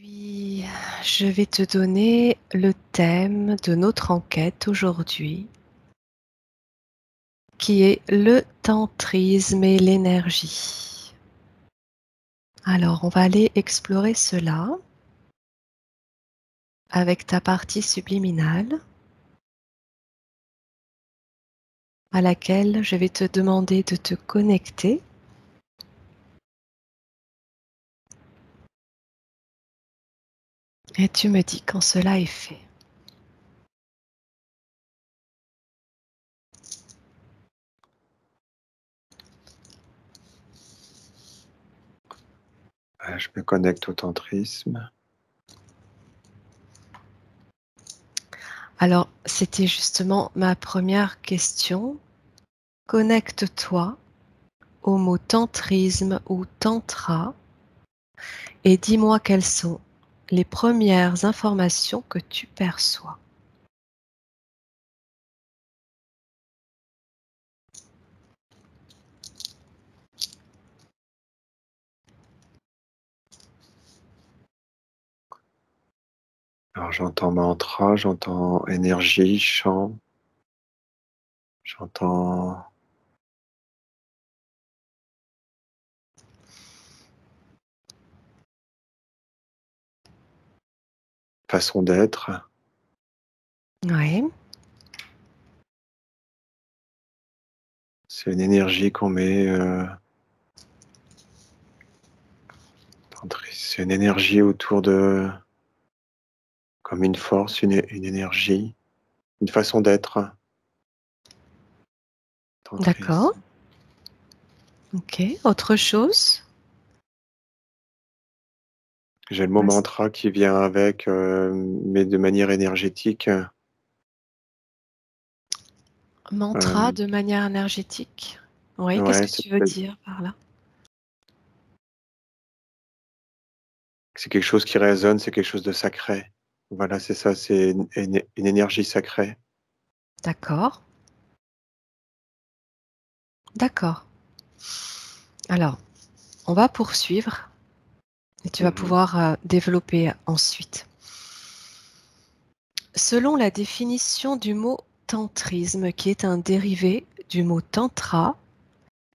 Puis, je vais te donner le thème de notre enquête aujourd'hui, qui est le tantrisme et l'énergie. Alors, on va aller explorer cela avec ta partie subliminale, à laquelle je vais te demander de te connecter. Et tu me dis quand cela est fait. Je me connecte au tantrisme. Alors, c'était justement ma première question. Connecte-toi au mot tantrisme ou tantra et dis-moi quelles sont les premières informations que tu perçois. Alors j'entends mantra, j'entends énergie, chant, j'entends façon d'être. Oui, C'est une énergie qu'on met. C'est une énergie autour de, comme une force, une énergie, une façon d'être. d'accord. Tantrisme. Ok, autre chose? J'ai le mot Vas- mantra qui vient avec, mais de manière énergétique. Mantra Euh, de manière énergétique. Oui, qu'est-ce ouais, que tu veux dire par là? c'est quelque chose qui résonne, c'est quelque chose de sacré. Voilà, c'est ça, c'est une énergie sacrée. D'accord, d'accord. Alors, on va poursuivre et tu vas Mhm. pouvoir développer ensuite. Selon la définition du mot tantrisme, qui est un dérivé du mot tantra,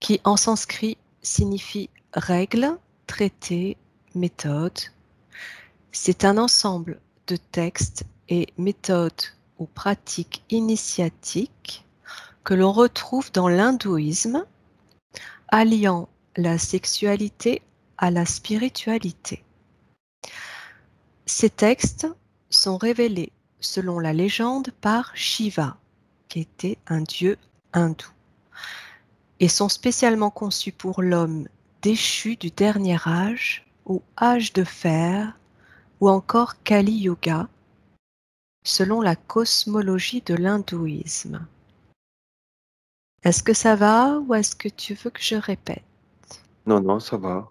qui en sanskrit signifie règle, traité, méthode, c'est un ensemble de textes et méthodes ou pratiques initiatiques que l'on retrouve dans l'hindouisme, alliant la sexualité à la spiritualité. Ces textes sont révélés, selon la légende, par Shiva, qui était un dieu hindou, et sont spécialement conçus pour l'homme déchu du dernier âge ou âge de fer ou encore Kali Yuga, selon la cosmologie de l'hindouisme. Est-ce que ça va ou est-ce que tu veux que je répète? Non, non, ça va.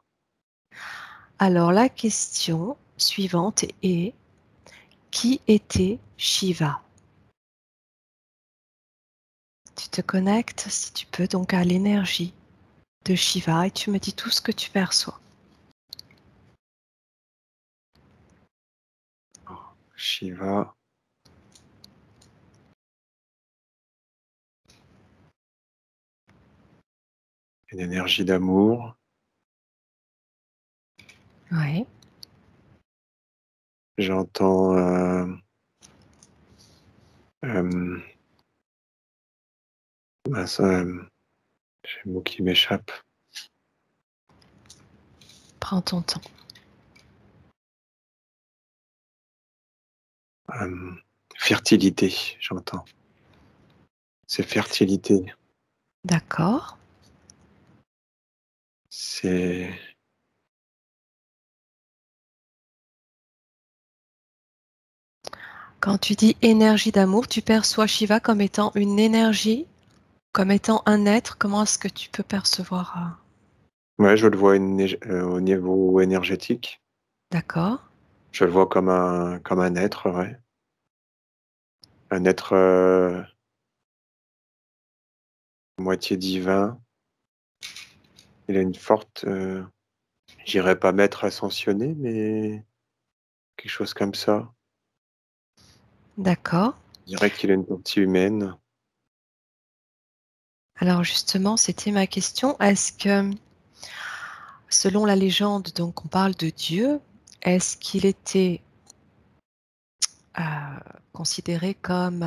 Alors la question suivante est: qui était Shiva? Tu te connectes, si tu peux, donc à l'énergie de Shiva et tu me dis tout ce que tu perçois. Shiva, une énergie d'amour. Oui, J'entends euh, mince, j'ai le mot qui m'échappe. prends ton temps. Euh, Fertilité, j'entends. C'est fertilité. D'accord. C'est Quand tu dis énergie d'amour, tu perçois Shiva comme étant une énergie, comme étant un être. Comment est-ce que tu peux percevoir ouais, je le vois au niveau énergétique. D'accord. Je le vois comme un être, ouais. Un être moitié divin. Il a une forte, j'irais pas maître ascensionné, mais quelque chose comme ça. D'accord. Je dirais qu'il a une partie humaine. Alors justement, c'était ma question. Est-ce que, selon la légende, donc on parle de Dieu, est-ce qu'il était euh, considéré comme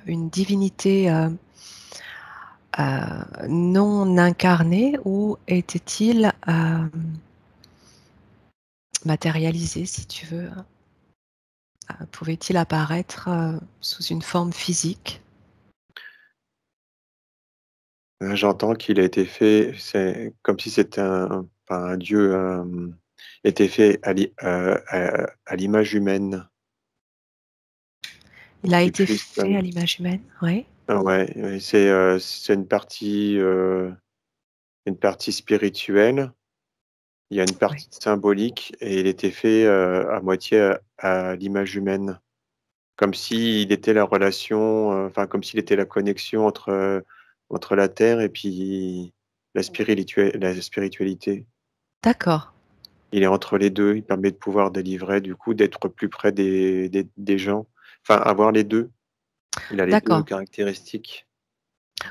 une divinité non incarnée ou était-il matérialisé, si tu veux? Pouvait-il apparaître sous une forme physique? J'entends qu'il a été fait, c'est comme si c'était pas un dieu, était fait à l'image humaine. Il a C'est été plus, fait à l'image humaine, oui. ouais, ouais, c'est une partie spirituelle. Il y a une Oui. partie symbolique et il était fait à moitié à l'image humaine, comme s'il était la relation, enfin comme s'il était la connexion entre la terre et puis la spiritualité. D'accord, Il est entre les 2. Il permet de pouvoir délivrer, du coup, d'être plus près des gens. Enfin, avoir les 2. Il a les 2 d'accord. caractéristiques.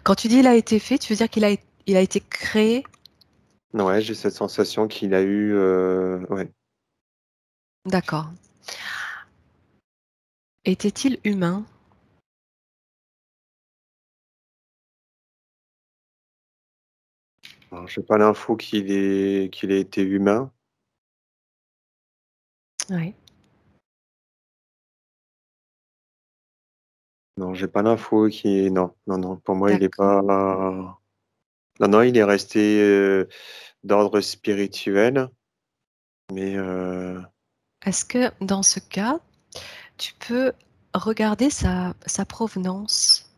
Quand tu dis il a été fait, tu veux dire il a été créé? Ouais, j'ai cette sensation qu'il a eu, ouais. D'accord. Était-il humain? Alors, j'ai pas l'info qu'il ait été humain. Oui, Non, j'ai pas l'info qui non, non, non, pour moi, il est d'accord. pas non, non, il est resté, d'ordre spirituel, mais Est-ce que dans ce cas, tu peux regarder sa provenance?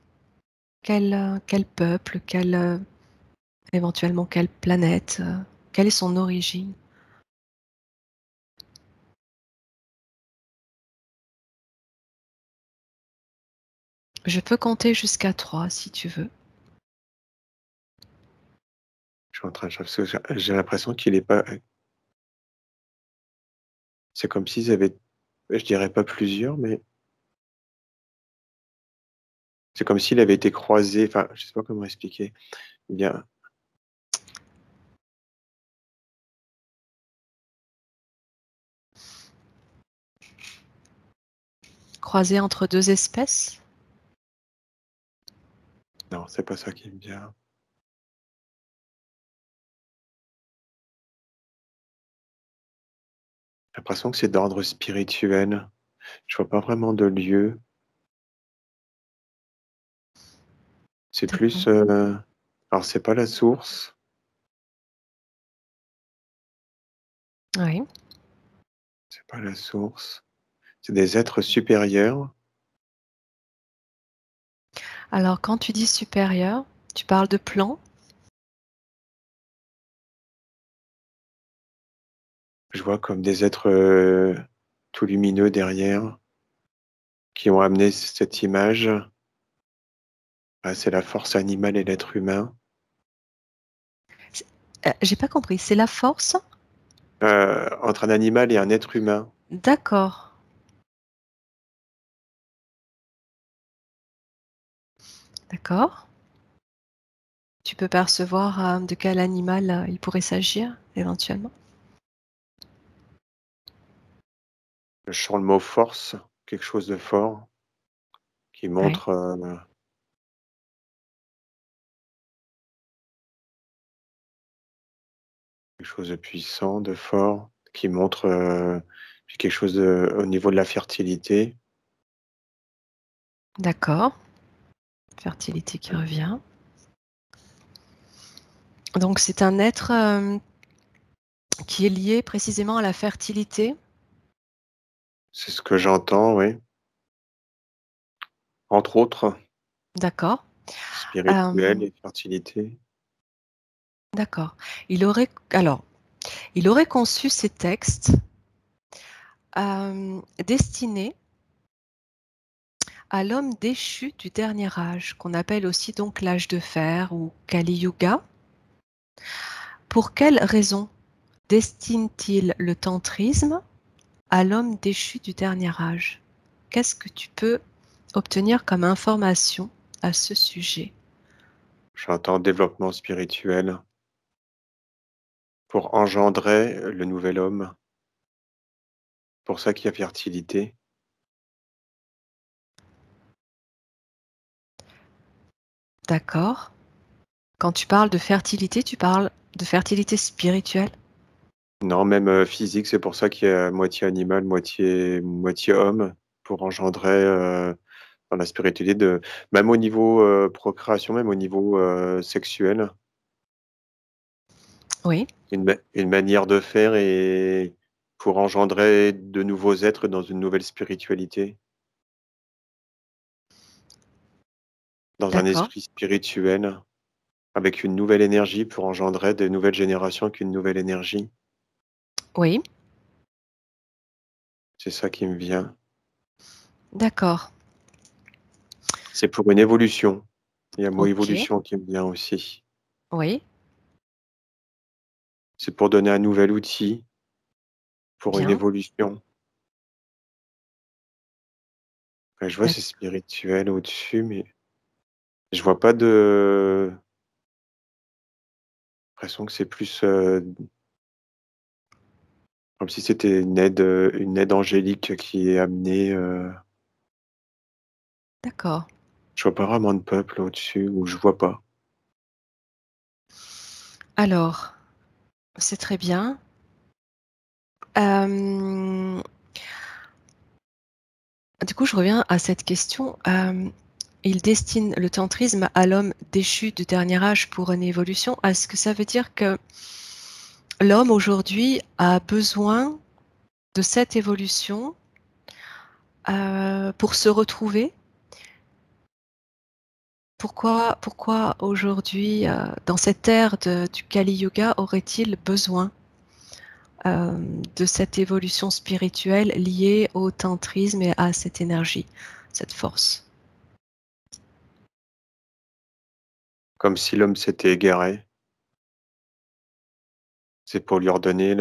Quel peuple, éventuellement quelle planète, quelle est son origine? Je peux compter jusqu'à 3 si tu veux. je suis en train de parce que j'ai l'impression qu'il est pas c'est comme s'ils avaient je dirais pas plusieurs, mais c'est comme s'il avait été croisé, enfin, je sais pas comment expliquer. Il y a Croisé entre 2 espèces? non, c'est pas ça qui me vient. J'ai l'impression que c'est d'ordre spirituel. Je vois pas vraiment de lieu. C'est plus, D'accord. alors c'est pas la source, Oui. c'est pas la source. C'est des êtres supérieurs. Alors quand tu dis supérieur, tu parles de plan? Je vois comme des êtres, tout lumineux derrière, qui ont amené cette image. Ah, c'est la force animale et l'être humain. C'est j'ai pas compris, c'est la force? Entre un animal et un être humain. D'accord, d'accord. Tu peux percevoir, de quel animal, il pourrait s'agir, éventuellement? Je sens le mot force, quelque chose de fort qui Oui, montre, quelque chose de puissant, de fort, qui montre, puis quelque chose au niveau de la fertilité. d'accord. Fertilité qui revient. Donc c'est un être, qui est lié précisément à la fertilité? C'est ce que j'entends, oui. Entre autres, D'accord. spirituel Hem, et fertilité. d'accord. Alors, il aurait conçu ces textes, destinés à l'homme déchu du dernier âge, qu'on appelle aussi donc l'âge de fer ou Kali Yuga. Pour quelle raison destine-t-il le tantrisme à l'homme déchu du dernier âge. Qu'est-ce que tu peux obtenir comme information à ce sujet? J'entends développement spirituel pour engendrer le nouvel homme. Pour ça qu'il y a fertilité. D'accord. Quand tu parles de fertilité, tu parles de fertilité spirituelle? Non, même physique, c'est pour ça qu'il y a moitié animal, moitié homme, pour engendrer dans la spiritualité, même au niveau procréation, même au niveau sexuel, Oui, une manière de faire et pour engendrer de nouveaux êtres dans une nouvelle spiritualité, dans un d'accord. esprit spirituel, avec une nouvelle énergie pour engendrer de nouvelles générations avec une nouvelle énergie. Oui, C'est ça qui me vient. d'accord. C'est pour une évolution. Il y a le mot OK. évolution qui me vient aussi. Oui, C'est pour donner un nouvel outil, pour une bien, évolution. Ouais, je vois c'est d'accord. spirituel au-dessus, mais je vois pas de l'impression que c'est plus, comme si c'était une aide angélique qui est amenée, D'accord. je vois pas vraiment de peuple au-dessus ou je vois pas. Alors, c'est très bien. Hem, du coup, je reviens à cette question. Il destine le tantrisme à l'homme déchu du dernier âge pour une évolution. Est-ce que ça veut dire que l'homme aujourd'hui a besoin de cette évolution, pour se retrouver? Pourquoi aujourd'hui, dans cette ère du Kali Yuga, aurait-il besoin, de cette évolution spirituelle liée au tantrisme et à cette énergie, cette force? Comme si l'homme s'était égaré. C'est pour lui redonner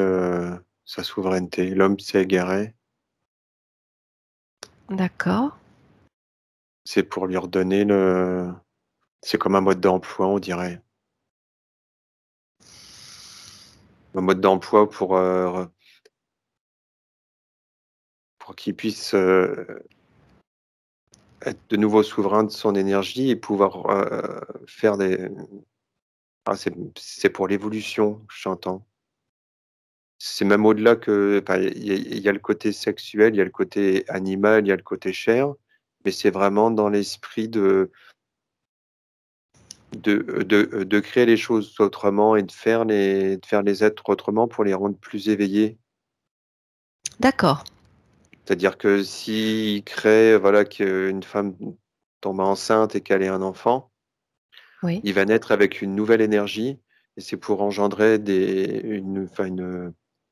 sa souveraineté. L'homme s'est égaré, D'accord, c'est pour lui redonner c'est comme un mode d'emploi, on dirait. Un mode d'emploi pour qu'il puisse, être de nouveau souverain de son énergie et pouvoir, faire des c'est pour l'évolution, j'entends. C'est même au-delà que enfin, il y a le côté sexuel, il y a le côté animal, il y a le côté chair, mais c'est vraiment dans l'esprit de créer les choses autrement et de faire les êtres autrement pour les rendre plus éveillés. d'accord, C'est-à-dire que s'il crée, voilà, qu'une femme tombe enceinte et qu'elle ait un enfant, oui, il va naître avec une nouvelle énergie et c'est pour engendrer une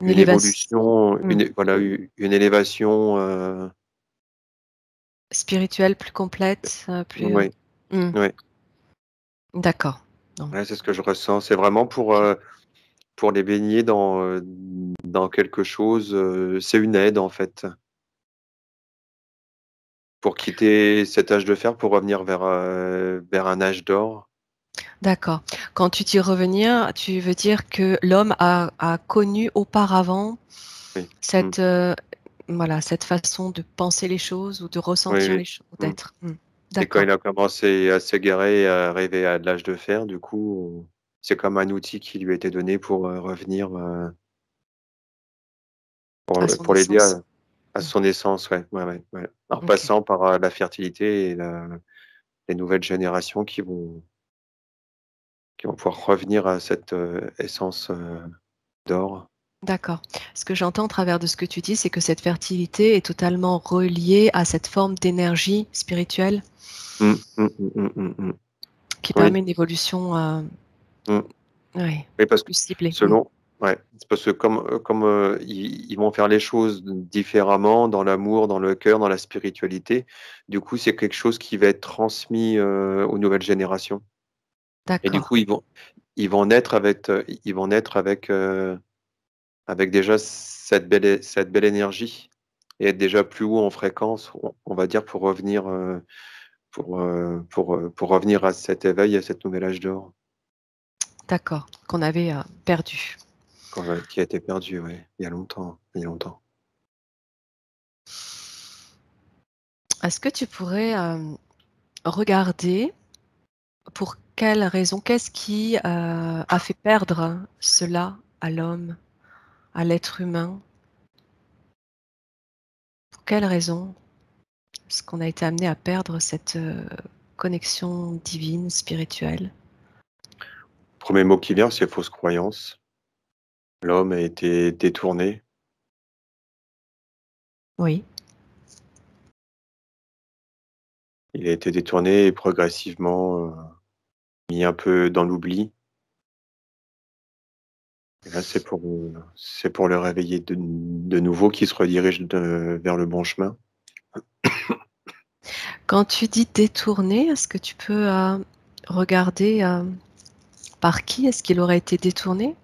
une élévation, évolution, mmh, une élévation, spirituelle plus complète, plus, ouais, mmh, ouais, d'accord, donc ouais, c'est ce que je ressens. C'est vraiment OK. pour les baigner dans quelque chose, c'est une aide en fait, pour quitter cet âge de fer pour revenir vers un âge d'or. D'accord. Quand tu dis revenir, tu veux dire que l'homme a connu auparavant Oui. Mmh. cette, voilà, cette façon de penser les choses ou de Oui, ressentir oui. les choses, Mmh. d'être. Mmh. Et quand D'accord, il a commencé à s'égarer et à arriver à l'âge de fer, du coup, c'est comme un outil qui lui a été donné pour, revenir, à son pour l'aider essence. à Mmh. son essence, ouais, ouais, ouais, ouais. En OK, passant par, la fertilité et les nouvelles générations qui vont pouvoir revenir à cette, essence, d'or. d'accord. Ce que j'entends au travers de ce que tu dis, c'est que cette fertilité est totalement reliée à cette forme d'énergie spirituelle Mmh, mmh, mmh, mmh, mmh, mmh. qui Oui, permet une évolution, mmh. ouais, Oui, parce que plus ciblée. Mmh. selon ouais, c'est parce que comme, ils vont faire les choses différemment dans l'amour, dans le cœur, dans la spiritualité, du coup, c'est quelque chose qui va être transmis, aux nouvelles générations et du D'accord, coup, ils vont naître avec déjà cette belle énergie. et être déjà plus haut en fréquence, on va dire, pour revenir, pour revenir à cet éveil, à cet nouvel âge d'or D'accord, qu'on avait perdu. qui a été perdu, ouais, il y a longtemps, il y a longtemps. Est-ce que tu pourrais regarder pour quelle raison, qu'est-ce qui a fait perdre cela à l'homme, à l'être humain? Pour quelle raison est-ce qu'on a été amené à perdre cette connexion divine, spirituelle? Premier mot qui vient, c'est fausse croyance. L'homme a été détourné. Oui, Il a été détourné et progressivement mis un peu dans l'oubli. Et là, c'est pour le réveiller de nouveau, qui se redirige vers le bon chemin. quand tu dis détourné, est-ce que tu peux regarder par qui est-ce qu'il aurait été détourné?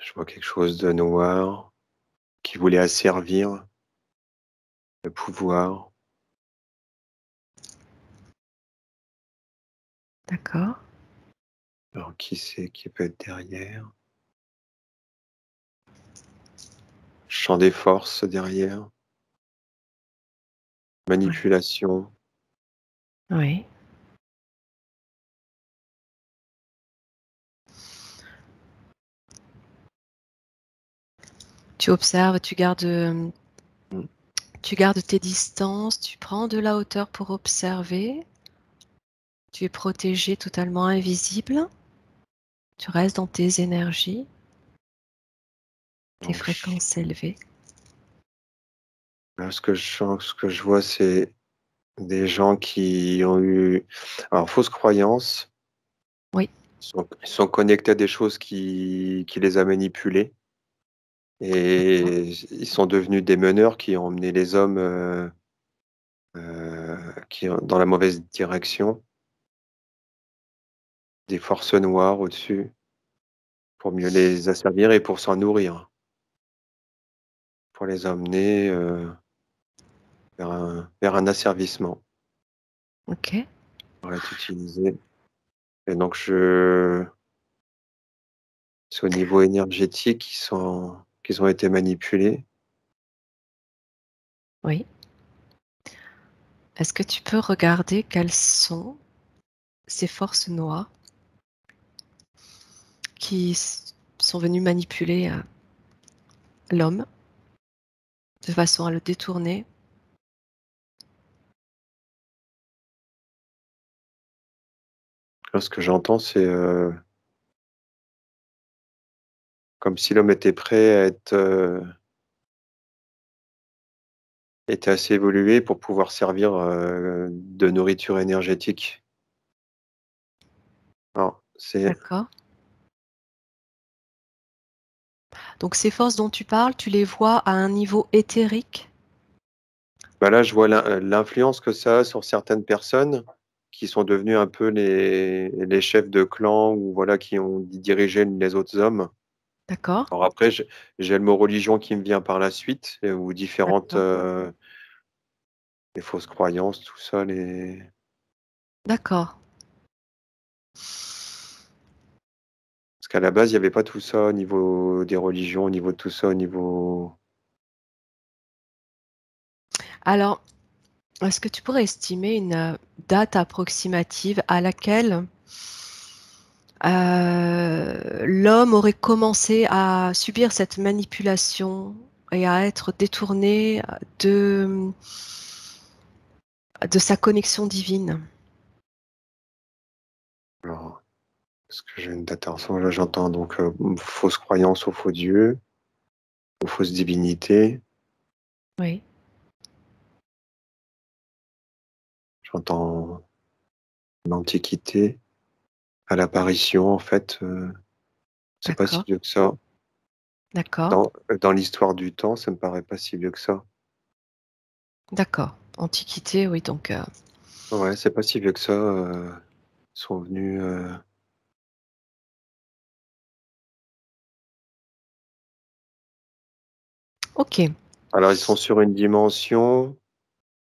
Je vois quelque chose de noir qui voulait asservir le pouvoir. D'accord. Alors, qui c'est qui peut être derrière? Champ des forces derrière. Ouais. Manipulation. Oui. Tu observes, Mm. tu gardes tes distances, tu prends de la hauteur pour observer. Tu es protégé, totalement invisible. Tu restes dans tes énergies, tes Donc, fréquences élevées. là, ce que je vois, c'est des gens qui ont eu, alors, fausse croyance. Oui, Ils sont connectés à des choses qui les a manipulés, d'accord, et ils sont devenus des meneurs qui ont emmené les hommes dans la mauvaise direction, des forces noires au-dessus, pour mieux les asservir et pour s'en nourrir, pour les emmener vers un asservissement, ok. pour être utilisé. Et donc, c'est au niveau énergétique qu'ils ont été manipulés. Oui. Est-ce que tu peux regarder quelles sont ces forces noires qui sont venues manipuler l'homme de façon à le détourner? Là, ce que j'entends, c'est comme si l'homme était prêt à être était assez évolué pour pouvoir servir de nourriture énergétique. Alors, D'accord. Donc ces forces dont tu parles, tu les vois à un niveau éthérique? bah là, je vois l'influence que ça a sur certaines personnes qui sont devenues un peu les chefs de clan, ou voilà, qui ont dirigé les autres hommes. D'accord, Alors après, j'ai le mot religion qui me vient par la suite, ou différentes d'accord, les fausses croyances, tout ça, d'accord. parce qu'à la base, il y avait pas tout ça au niveau des religions, au niveau de tout ça, au niveau. Alors, est-ce que tu pourrais estimer une date approximative à laquelle l'homme aurait commencé à subir cette manipulation et à être détourné de sa connexion divine? Alors, est-ce que j'ai une date? Alors ça, là, j'entends donc fausse croyance aux faux dieux, aux fausses divinités. Oui, J'entends l'Antiquité, à l'apparition, en fait, c'est pas si d'accord, vieux que ça. d'accord, Dans l'histoire du temps, ça me paraît pas si vieux que ça. d'accord. Antiquité, oui, donc Ouais, c'est pas si vieux que ça, ils sont venus, Ok, Alors, ils sont sur une dimension.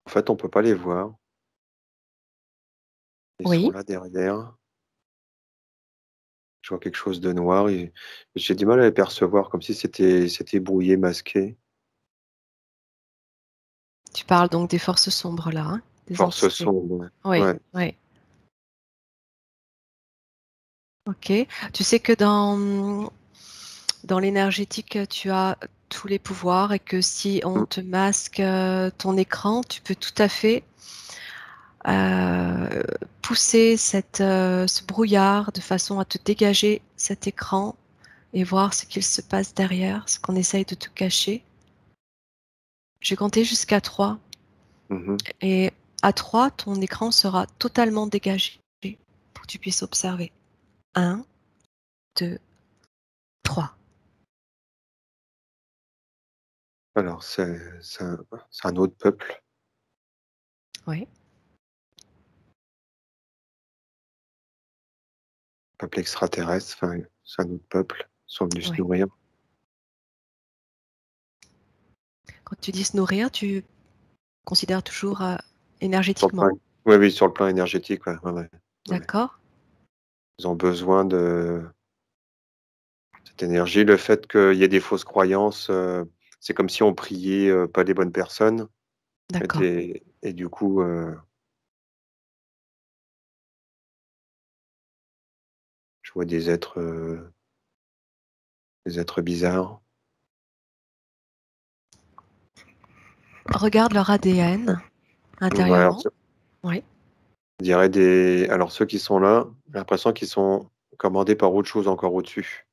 En fait, on peut pas les voir. Ils sont oui. là derrière. Je vois quelque chose de noir et j'ai du mal à les percevoir, comme si c'était brouillé, masqué. Tu parles donc des forces sombres là, hein, des Force entités. sombre. Oui, Ouais. oui. Ok. Tu sais que dans l'énergétique, tu as tous les pouvoirs et que si on Mm. te masque ton écran, tu peux tout à fait euh, pousser ce brouillard de façon à te dégager cet écran et voir ce qu'il se passe derrière, ce qu'on essaye de te cacher. J'ai compté jusqu'à 3 Mhm. et à 3, ton écran sera totalement dégagé pour que tu puisses observer. 1, 2, 3. Alors, c'est un autre peuple, Oui, peuple extraterrestre. Enfin, c'est un autre peuple. Ils sont venus se oui. nourrir. Quand tu dis se nourrir, tu considères toujours Sur le plan, énergétiquement. oui, oui, sur le plan énergétique, ouais, ouais, ouais, ouais. D'accord? Ils ont besoin de cette énergie. Le fait qu'il y ait des fausses croyances, c'est comme si on priait pas les bonnes personnes. D'accord. Et du coup, je vois des êtres bizarres. Regarde leur ADN Ouais, alors, intérieurement. Oui, je dirais alors ceux qui sont là, j'ai l'impression qu'ils sont commandés par autre chose encore au-dessus.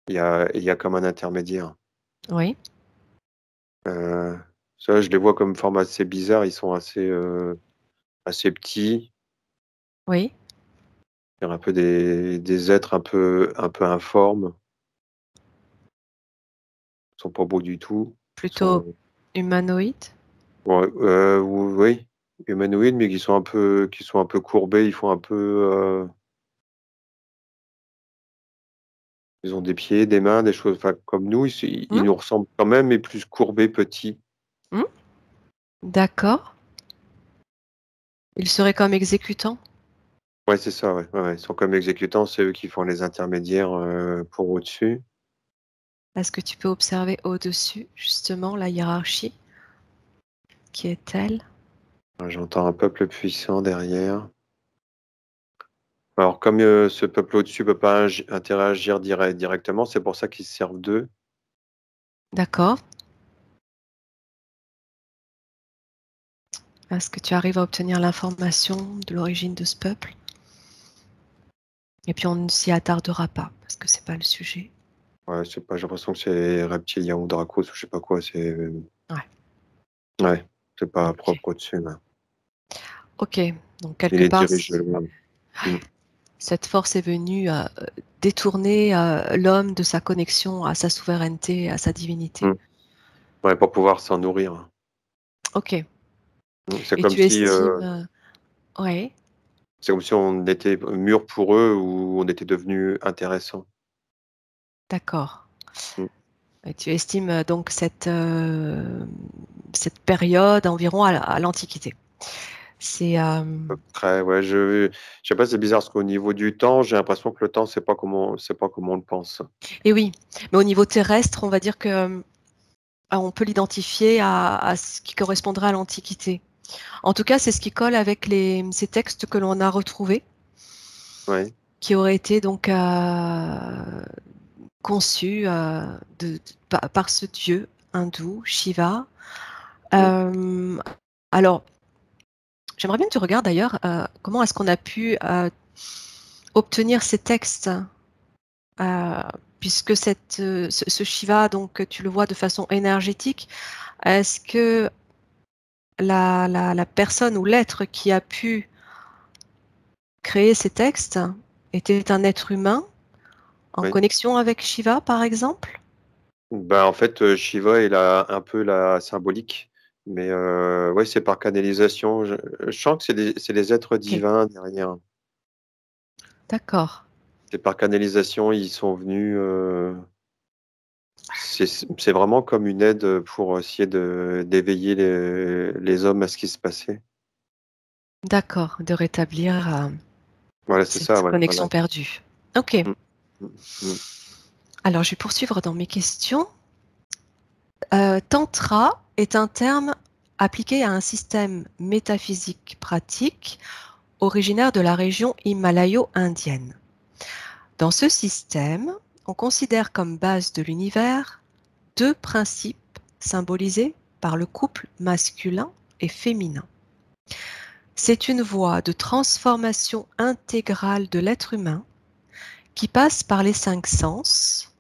Il y a comme un intermédiaire. oui, Euh, Ça, je les vois comme forme assez bizarre. Ils sont assez petits. oui. Il y a un peu des êtres un peu informes. Ils sont pas beaux du tout. Ils Plutôt sont, humanoïde. ouais, oui, humanoïdes, mais qui sont un peu courbés. Ils font un peu, ils ont des pieds, des mains, des choses. Enfin, comme nous, ils Hmm. nous ressemblent quand même, mais plus courbés, petits. Hmm. D'accord. Il serait comme exécutant. Ouais, c'est ça. Ouais, ouais, ouais. Ils sont comme exécutants. C'est eux qui font les intermédiaires pour au-dessus. Est-ce que tu peux observer au-dessus, justement, la hiérarchie qui est telle? J'entends un peuple puissant derrière. Alors, comme ce peuple au-dessus peut pas interagir directement, c'est pour ça qu'ils se servent d'eux. D'accord. Est-ce que tu arrives à obtenir l'information de l'origine de ce peuple? Et puis on ne s'y attardera pas, parce que c'est pas le sujet. Ouais, c'est pas, j'ai l'impression que c'est reptilien ou Dracos ou je sais pas quoi. Ouais. Ouais, c'est pas Ok. propre au-dessus, là. Ok. Donc Il quelque les part, dirige de loin. Mm. cette force est venue détourner l'homme de sa connexion à sa souveraineté, à sa divinité. Mm. Ouais, pour pouvoir s'en nourrir. Ok. C'est Et comme tu si, estimes, ouais, c'est comme si on était mûr pour eux ou on était devenu intéressant. d'accord. Mm. Et tu estimes donc cette période environ à l'Antiquité. C'est Après, ouais, je sais pas, c'est bizarre parce qu'au niveau du temps, j'ai l'impression que le temps, c'est pas comme on le pense. et oui, mais au niveau terrestre, on va dire que on peut l'identifier à ce qui correspondrait à l'Antiquité. En tout cas, c'est ce qui colle avec ces textes que l'on a retrouvés, Ouais. qui auraient été donc conçus par ce dieu hindou, Shiva. Mm. Euh, alors, j'aimerais bien que tu regardes d'ailleurs comment est-ce qu'on a pu obtenir ces textes, euh, puisque ce Shiva, donc tu le vois de façon énergétique. Est-ce que la personne ou l'être qui a pu créer ces textes était un être humain en Oui. connexion avec Shiva, par exemple? Ben, en fait, Shiva, il a un peu la symbolique, mais ouais, c'est par canalisation. Je sens que c'est des êtres Ok, divins derrière. d'accord. C'est par canalisation, ils sont venus. C'est vraiment comme une aide pour essayer d'éveiller les hommes à ce qui se passait. D'accord, de rétablir Voilà, c'est ça, cette ouais, connexion voilà. perdue. Ok, Mm, mm, mm. alors je vais poursuivre dans mes questions. Tantra est un terme appliqué à un système métaphysique pratique originaire de la région himalayo-indienne. Dans ce système, on considère comme base de l'univers deux principes symbolisés par le couple masculin et féminin. C'est une voie de transformation intégrale de l'être humain qui passe par les cinq sens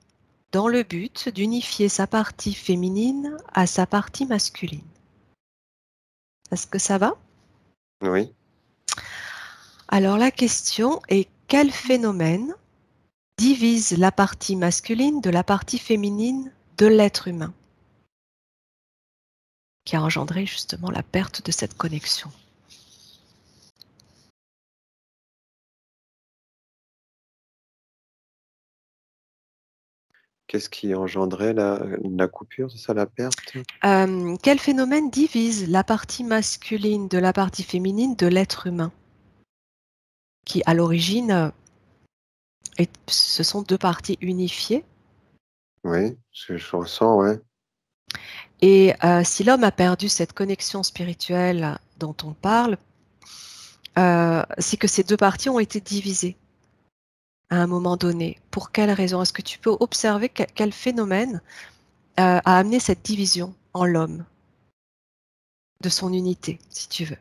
dans le but d'unifier sa partie féminine à sa partie masculine. Est-ce que ça va? Oui. Alors la question est quel phénomène divise la partie masculine de la partie féminine de l'être humain qui a engendré justement la perte de cette connexion? Qu'est-ce qui engendrait la coupure, c'est ça, la perte? Quel phénomène divise la partie masculine de la partie féminine de l'être humain qui à l'origine ce sont deux parties unifiées Oui, je ressens, ouais. et si l'homme a perdu cette connexion spirituelle dont on parle, c'est que ces deux parties ont été divisées à un moment donné. Pour quelle raison? Est-ce que tu peux observer quel phénomène a amené cette division en l'homme de son unité, si tu veux?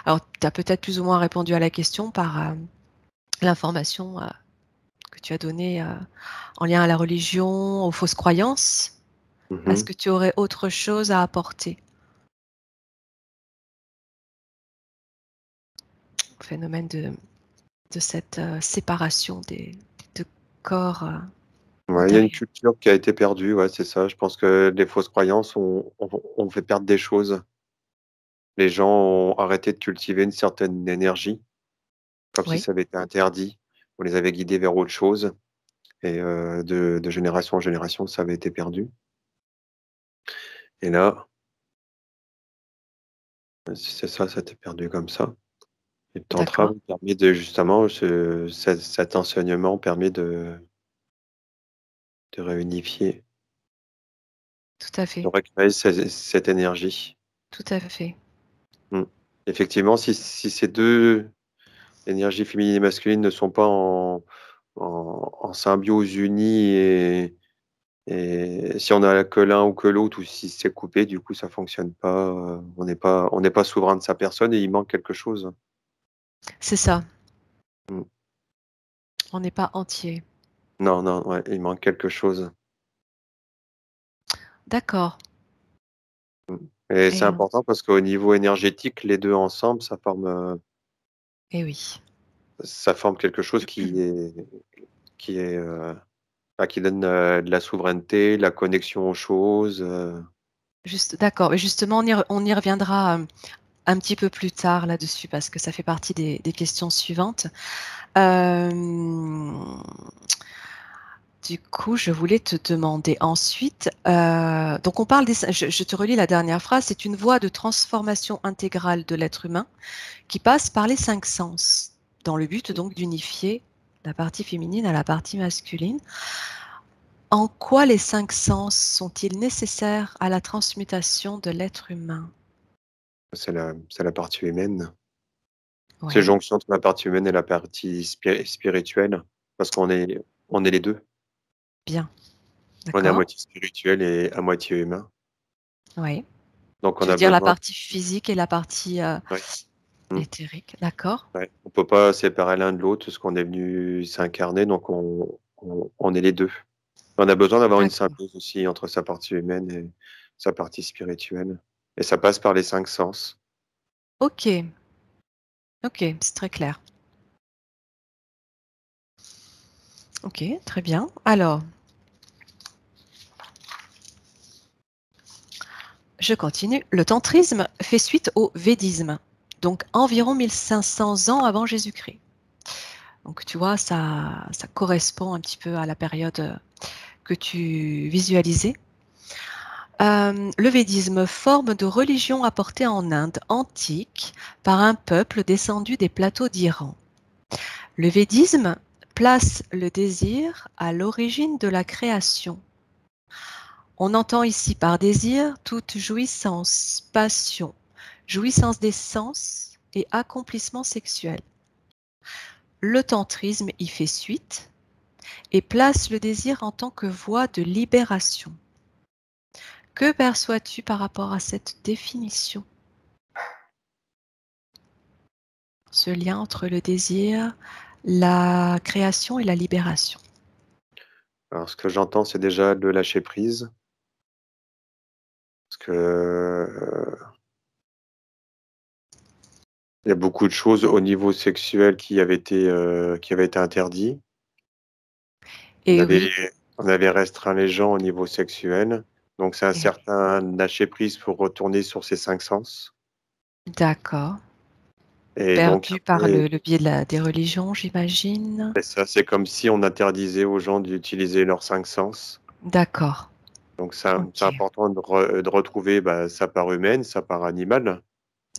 Alors, tu as peut-être plus ou moins répondu à la question par l'information que tu as donnée en lien à la religion, aux fausses croyances. Est-ce Mhm. que tu aurais autre chose à apporter au phénomène de cette séparation des deux corps Ouais, il y a une intérieurs? culture qui a été perdue, ouais, c'est ça. Je pense que les fausses croyances ont fait perdre des choses. Les gens ont arrêté de cultiver une certaine énergie, comme si Oui, ça avait été interdit. On les avait guidés vers autre chose. Et de génération en génération, ça avait été perdu. Et là, c'est ça, ça a été perdu comme ça. Et le tantra d'accord, vous permet de justement, cet enseignement permet de réunifier, tout à de fait, récupérer cette énergie. tout à fait. Mm. Effectivement, si ces deux énergies féminines et masculines ne sont pas en symbiose unie et si on a que l'un ou que l'autre ou si c'est coupé, du coup, ça fonctionne pas. On n'est pas souverain de sa personne et il manque quelque chose. C'est ça, Mm. on n'est pas entier. Non, non, ouais, il manque quelque chose. D'accord. Et c'est Et, important parce qu'au niveau énergétique, les deux ensemble, et oui. ça forme quelque chose qui est, bah, qui donne de la souveraineté, de la connexion aux choses. Juste, d'accord. Et justement, on y reviendra un petit peu plus tard là-dessus parce que ça fait partie des questions suivantes. Euh, du coup, je voulais te demander ensuite, donc on parle je te relis la dernière phrase, c'est une voie de transformation intégrale de l'être humain qui passe par les cinq sens, dans le but donc d'unifier la partie féminine à la partie masculine. En quoi les cinq sens sont-ils nécessaires à la transmutation de l'être humain? C'est la partie humaine. C'est Oui, jonction entre la partie humaine et la partie spirituelle, parce on est les deux. bien, On est à d'accord. moitié spirituel et à moitié humain. Oui. Donc on Tu veux a dire la besoin. partie physique et la partie Ouais, mmh, éthérique, d'accord? ouais. On peut pas séparer l'un de l'autre parce qu'on est venu s'incarner, donc on est les deux. On a besoin d'avoir une D'accord. symbiose aussi entre sa partie humaine et sa partie spirituelle. Et ça passe par les cinq sens. Ok, ok, c'est très clair. Ok, très bien. Alors, je continue. Le tantrisme fait suite au védisme, donc environ 1500 ans avant Jésus-Christ. Donc tu vois, ça correspond un petit peu à la période que tu visualisais. Le védisme, forme de religion apportée en Inde antique par un peuple descendu des plateaux d'Iran. Le védisme place le désir à l'origine de la création. On entend ici par désir toute jouissance, passion, jouissance des sens et accomplissement sexuel. Le tantrisme y fait suite et place le désir en tant que voie de libération. Que perçois-tu par rapport à cette définition? Ce lien entre le désir, la création et la libération. Alors, ce que j'entends, c'est déjà le lâcher prise. Parce que il y a beaucoup de choses au niveau sexuel qui avaient été interdits. Et oui, On avait restreint les gens au niveau sexuel. Donc, c'est un certain lâcher prise pour retourner sur ses 5 sens. d'accord. Et donc, Perdu par le biais des religions, j'imagine. ça, c'est comme si on interdisait aux gens d'utiliser leurs 5 sens. D'accord. Donc, c'est Ok. important de retrouver sa part humaine, sa part animale.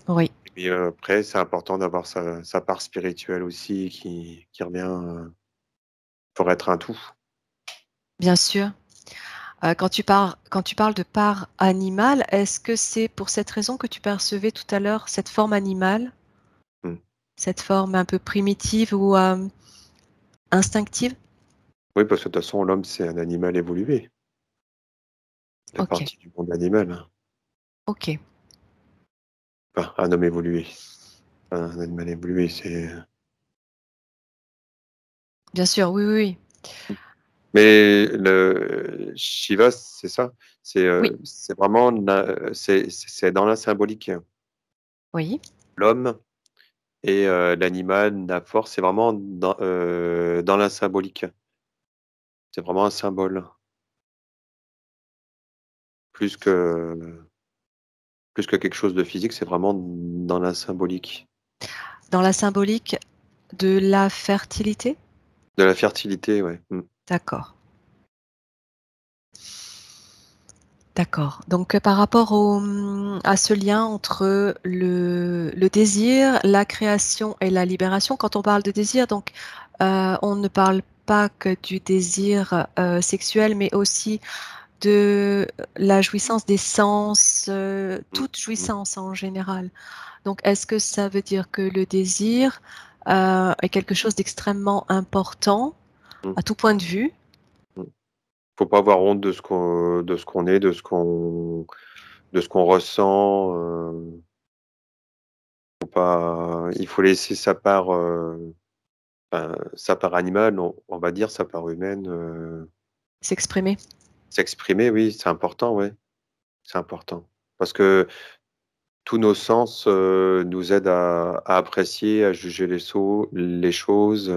Oui, Et après, c'est important d'avoir sa part spirituelle aussi qui revient pour être un tout. bien sûr. Quand tu parles de part animale, est-ce que c'est pour cette raison que tu percevais tout à l'heure cette forme animale, Mmh. cette forme un peu primitive ou instinctive? Oui, parce que de toute façon, l'homme, c'est un animal évolué. Il fait Ok, partie du monde animal. ok. Enfin, un homme évolué. Un animal évolué, c'est Bien sûr, oui, oui, oui. mais le Shiva, c'est ça? Oui, C'est vraiment c'est dans la symbolique. oui. L'homme et l'animal, la force, c'est vraiment dans la symbolique. C'est vraiment un symbole, plus que plus que quelque chose de physique, c'est vraiment dans la symbolique. Dans la symbolique de la fertilité? De la fertilité, ouais. Mmh. D'accord. D'accord. Donc, par rapport à ce lien entre le désir, la création et la libération, quand on parle de désir, donc, on ne parle pas que du désir sexuel, mais aussi de la jouissance des sens, Mmh. toute Mmh. jouissance en général. Donc, est-ce que ça veut dire que le désir est quelque chose d'extrêmement important Mmh. à tout point de vue? Mmh. Faut pas avoir honte de ce qu'on est, de ce qu'on ressent, il faut laisser sa part animale, on va dire, sa part humaine, S'exprimer? s'exprimer, oui, c'est important, ouais, c'est important. Parce que tous nos sens, nous aident à apprécier, à juger les choses,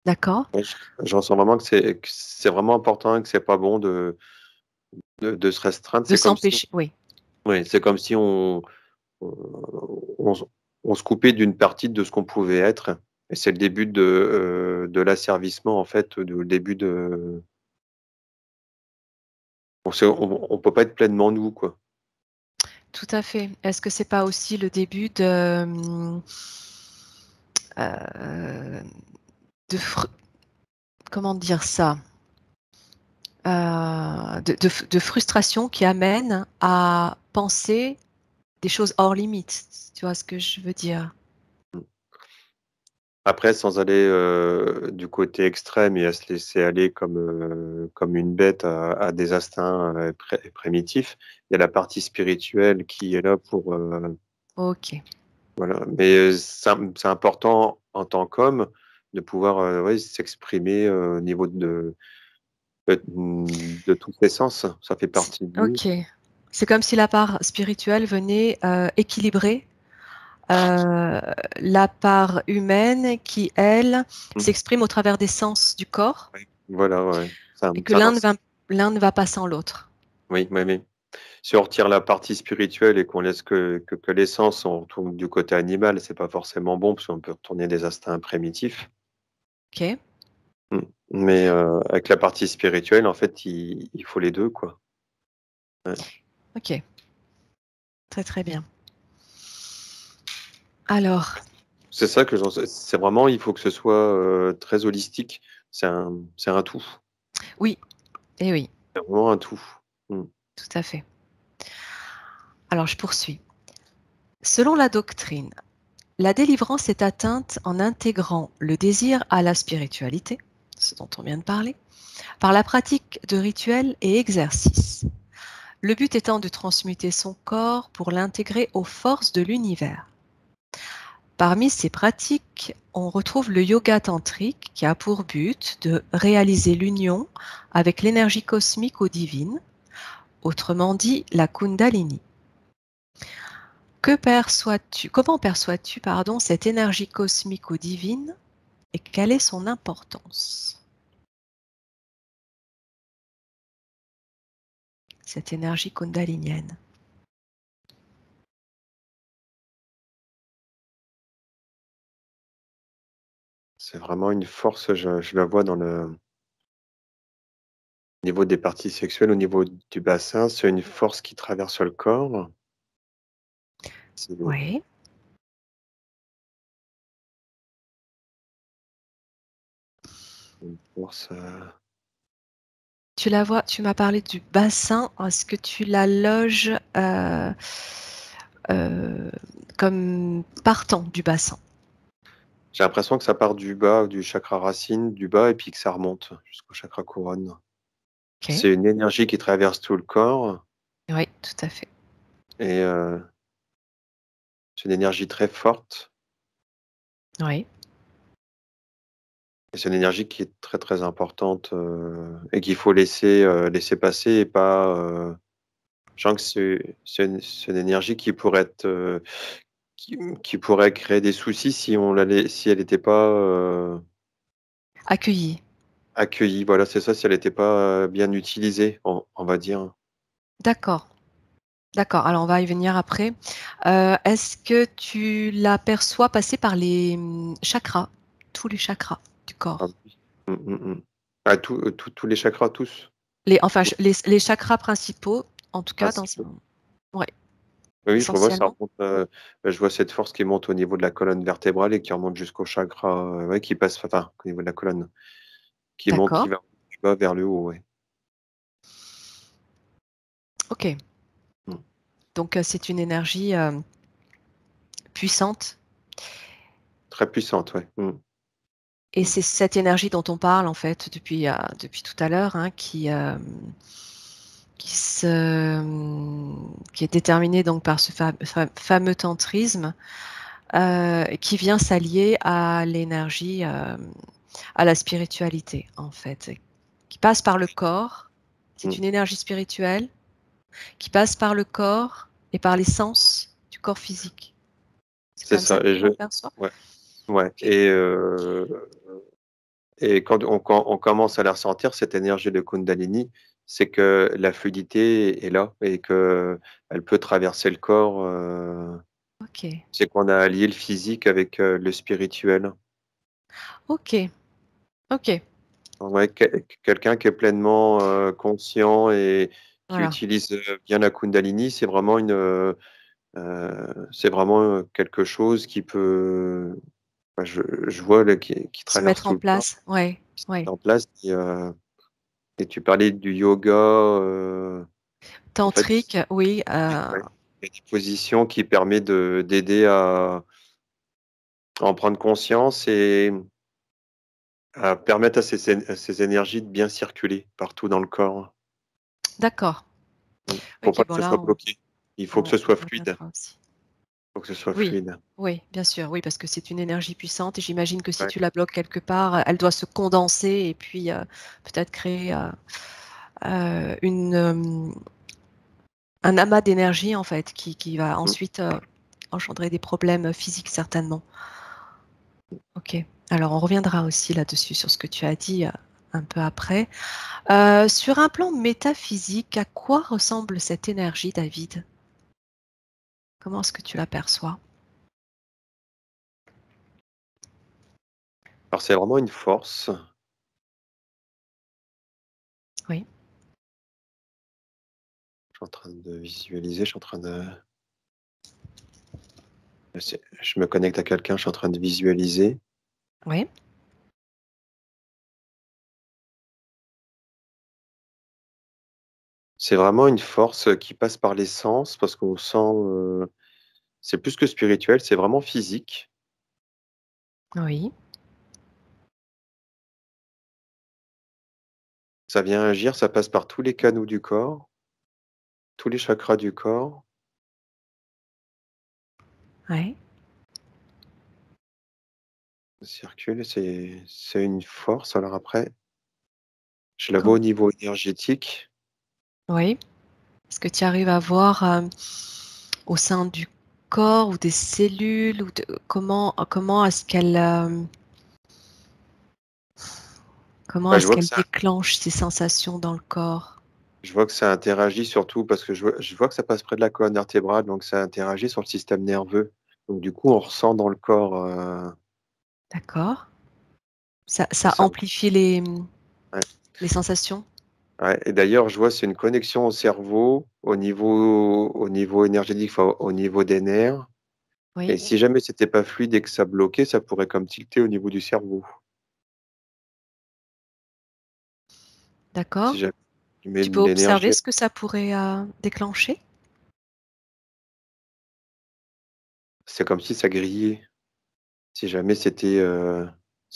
D'accord. ouais, je ressens vraiment que c'est vraiment important et que c'est pas bon de se restreindre. De C'est comme si s'empêcher, oui. oui, c'est comme si on se on se coupait d'une partie de ce qu'on pouvait être et c'est le début de l'asservissement, en fait, le début de on peut pas être pleinement nous, quoi. Tout à fait. Est-ce que c'est pas aussi le début de, de fr comment dire ça? De frustration qui amène à penser des choses hors limites. Tu vois ce que je veux dire? Après, sans aller, du côté extrême et à se laisser aller comme une bête à des instincts, primitifs, il y a la partie spirituelle qui est là pour, OK. voilà. Mais, c'est important en tant qu'homme de pouvoir, ouais, s'exprimer, au niveau de tous ses sens. Ça fait C partie de nous. OK. C'est comme si la part spirituelle venait, équilibrer, heu, la part humaine qui, elle, Mmh. s'exprime au travers des sens du corps Oui. Voilà, ouais. et que C'est un l'un ense ne va pas sans l'autre. oui, oui, oui. Si on retire la partie spirituelle et qu'on laisse que l'essence, on retourne du côté animal, c'est pas forcément bon parce qu'on peut retourner des instincts primitifs. Ok, Mmh. Mais avec la partie spirituelle, en fait, il faut les 2, quoi. Ouais. ok, très très bien. Alors, C'est ça que c'est vraiment, il faut que ce soit très holistique. C'est un tout. oui, et oui, C'est vraiment un tout. Mmh. tout à fait. Alors, je poursuis. Selon la doctrine, la délivrance est atteinte en intégrant le désir à la spiritualité, ce dont on vient de parler, par la pratique de rituels et exercices. Le but étant de transmuter son corps pour l'intégrer aux forces de l'univers. Parmi ces pratiques, on retrouve le yoga tantrique qui a pour but de réaliser l'union avec l'énergie cosmique ou divine, autrement dit la Kundalini. Comment perçois-tu, cette énergie cosmique ou divine et quelle est son importance? Cette énergie kundalinienne. C'est vraiment une force, je la vois dans le niveau des parties sexuelles, au niveau du bassin, c'est une force qui traverse le corps. C'est Oui. une force, Tu la vois, tu m'as parlé du bassin. Est-ce que tu la loges euh, comme partant du bassin? j'ai l'impression que ça part du bas, du chakra racine, du bas et puis que ça remonte jusqu'au chakra couronne. Ok. C'est une énergie qui traverse tout le corps Oui, tout à fait. et c'est une énergie très forte Oui. et c'est une énergie qui est très, très importante, et qu'il faut laisser passer et pas, je sens que c'est une énergie qui pourrait être, qui pourrait créer des soucis si elle n'était pas, Accueilli. accueillie. Voilà, c'est ça, si elle n'était pas, bien utilisée, on va dire. D'accord. D'accord. Alors, on va y venir après. Est-ce que tu l'aperçois passer par les chakras, tous les chakras du Ah corps? oui. Mmh, mmh, mmh. Ah tous les chakras, tous? Enfin, Oui. les chakras principaux, en tout cas, Principaux. ouais, Oui, je revois, ça essentiellement. remonte, je vois cette force qui monte au niveau de la colonne vertébrale et qui remonte jusqu'au chakra, ouais, qui passe, enfin, au niveau de la colonne, qui monte, qui D'accord. va du bas vers le haut, ouais. Ok. Mmh. Donc, c'est une énergie puissante. Très puissante, ouais. Mmh. Et Mmh. c'est cette énergie dont on parle, en fait, depuis tout à l'heure, hein, qui, qui est déterminée donc par ce fameux tantrisme qui vient s'allier à l'énergie, à la spiritualité, en fait, qui passe par le corps. C'est Mmh. une énergie spirituelle qui passe par le corps et par les sens du corps physique. C'est C'est comme ça ça que et tu l'aperçois? ouais, ouais Ok. et quand on commence à la ressentir, cette énergie de Kundalini, c'est que la fluidité est là et qu'elle peut traverser le corps, Ok. c'est qu'on a allié le physique avec, le spirituel. Ok. Ok. Ouais, quelqu'un qui est pleinement, conscient et qui Voilà. utilise, bien la Kundalini, c'est vraiment, quelque chose qui peut, bah, je vois là qui Se traverse mettre tout en le corps, place. Ouais. qui se Ouais. met en place et tu parlais du yoga, en fait, Tantrique, oui. ouais, il y a des positions qui permettent d'aider à en prendre conscience et à permettre à ces énergies de bien circuler partout dans le corps. D'accord. Faut Ok. pas que Bon, ce là, soit bloqué. Il faut que ce on soit fluide. reviendra aussi. Faut que ce soit Oui, fluide. oui, bien sûr, oui, parce que c'est une énergie puissante et j'imagine que si Ouais. tu la bloques quelque part, elle doit se condenser et puis peut-être créer un amas d'énergie en fait qui va Mmh. ensuite engendrer des problèmes physiques certainement. Ok. Alors on reviendra aussi là-dessus sur ce que tu as dit un peu après. Sur un plan métaphysique, à quoi ressemble cette énergie, David? Comment est-ce que tu l'aperçois? Alors c'est vraiment une force. Oui. Je suis en train de visualiser, je suis en train de... Je me connecte à quelqu'un, je suis en train de visualiser. Oui. C'est vraiment une force qui passe par les sens parce qu'on sent... c'est plus que spirituel, c'est vraiment physique. Oui. Ça vient agir, ça passe par tous les canaux du corps, tous les chakras du corps. Oui. Ça circule, c'est une force. Alors après, je la vois Com- au niveau énergétique. Oui. Est-ce que tu arrives à voir au sein du corps ou des cellules ou comment est-ce comment Bah, est-ce qu'elle déclenche ces sensations dans le corps? je vois que ça interagit surtout parce que je vois que ça passe près de la colonne vertébrale, donc ça interagit sur le système nerveux. Donc du coup, on ressent dans le corps. D'accord. Ça Ça- amplifie ouais. les sensations? Ouais. Et d'ailleurs, je vois c'est une connexion au cerveau, au niveau énergétique, enfin, au niveau des nerfs. Et Oui. si jamais c'était pas fluide et que ça bloquait, ça pourrait comme tilter au niveau du cerveau. Si D'accord. jamais tu mets Tu peux de l'énergie, observer ce que ça pourrait déclencher? c'est comme si ça grillait. Si jamais si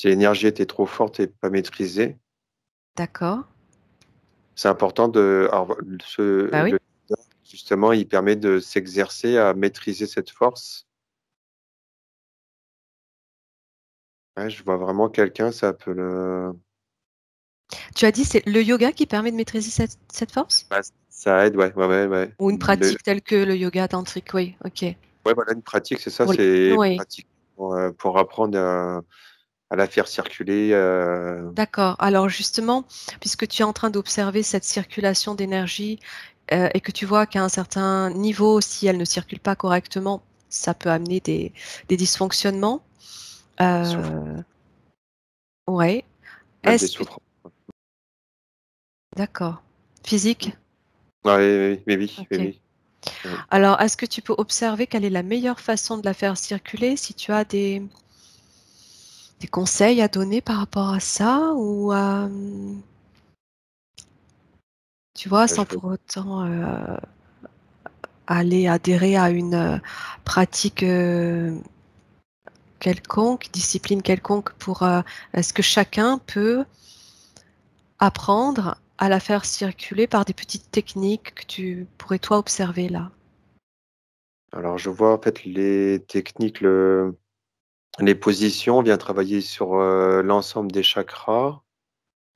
l'énergie était trop forte et pas maîtrisée, D'accord. c'est important de alors Bah oui. le justement, il permet de s'exercer à maîtriser cette force. Ouais, je vois vraiment quelqu'un, ça peut le Tu as dit c'est le yoga qui permet de maîtriser cette force? bah, ça aide, ouais, ouais, ouais, ouais. Ou une pratique telle que le yoga tantrique? Oui, ok. Ouais, voilà, une pratique, c'est ça, Pour c'est une oui, pratique pour apprendre à la faire circuler, d'accord. Alors justement, puisque tu es en train d'observer cette circulation d'énergie et que tu vois qu'à un certain niveau, si elle ne circule pas correctement, ça peut amener des dysfonctionnements. souffre Ouais. même des Est-ce que souffrances. d'accord. Physique? Ouais, oui, oui, oui, Ok. oui, oui. Alors, est-ce que tu peux observer quelle est la meilleure façon de la faire circuler? Si tu as des conseils à donner par rapport à ça ou tu vois, Bah, sans pour autant aller adhérer à une pratique quelconque, discipline quelconque pour est-ce que chacun peut apprendre à la faire circuler par des petites techniques que tu pourrais toi observer là? alors je vois en fait les techniques, les positions, on vient travailler sur, l'ensemble des chakras.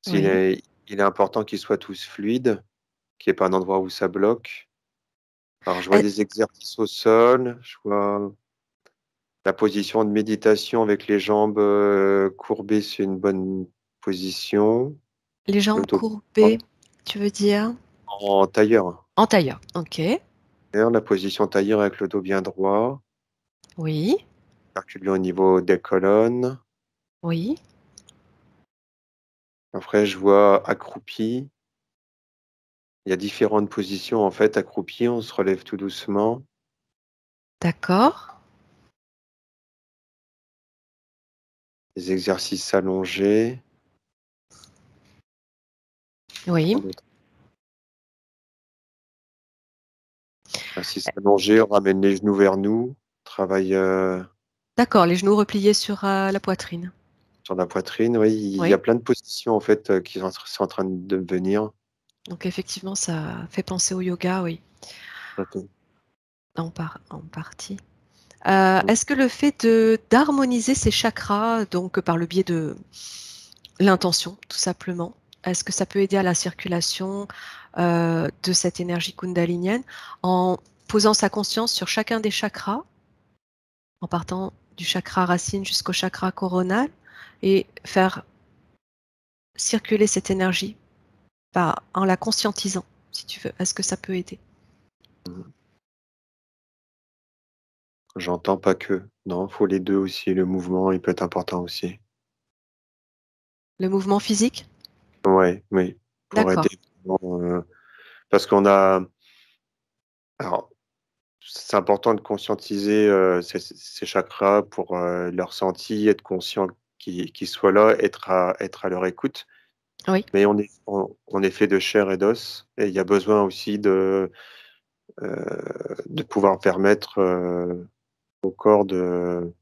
Parce Oui. il est important qu'ils soient tous fluides, qu'il y ait pas un endroit où ça bloque. Alors je vois Eh, des exercices au sol, je vois la position de méditation avec les jambes, courbées, c'est une bonne position. les Le jambes dos bien droit courbées, tu veux dire? en tailleur. En tailleur. Ok. La position tailleur avec le dos bien droit, Oui. circuler au niveau des colonnes. Oui. Après je vois accroupi. Il y a différentes positions en fait, accroupi, on se relève tout doucement. D'accord. Des exercices allongés. Oui. Quoi d'autre? Exercice allongé, on ramène les genoux vers nous, on travaille, D'accord, les genoux repliés sur la poitrine. sur la poitrine. Oui, il y Oui. a plein de positions en fait, qui sont en train de venir. Donc effectivement, ça fait penser au yoga, oui, OK. en partie. Mmh. Est-ce que le fait de d'harmoniser ces chakras, donc par le biais de l'intention, tout simplement, est-ce que ça peut aider à la circulation de cette énergie kundalinienne en posant sa conscience sur chacun des chakras, en partant du chakra racine jusqu'au chakra coronal, et faire circuler cette énergie en la conscientisant, si tu veux. Est-ce que ça peut aider? J'entends pas que. Non, faut les 2 aussi. Le mouvement, il peut être important aussi. Le mouvement physique? Ouais, oui, pour D'accord. aider vraiment, parce qu'on a alors, c'est important de conscientiser, ces chakras pour, les ressentis, être conscient qu'ils soient là, être à leur écoute. Oui, Mais on est fait de chair et d'os et il y a besoin aussi de pouvoir permettre, au corps de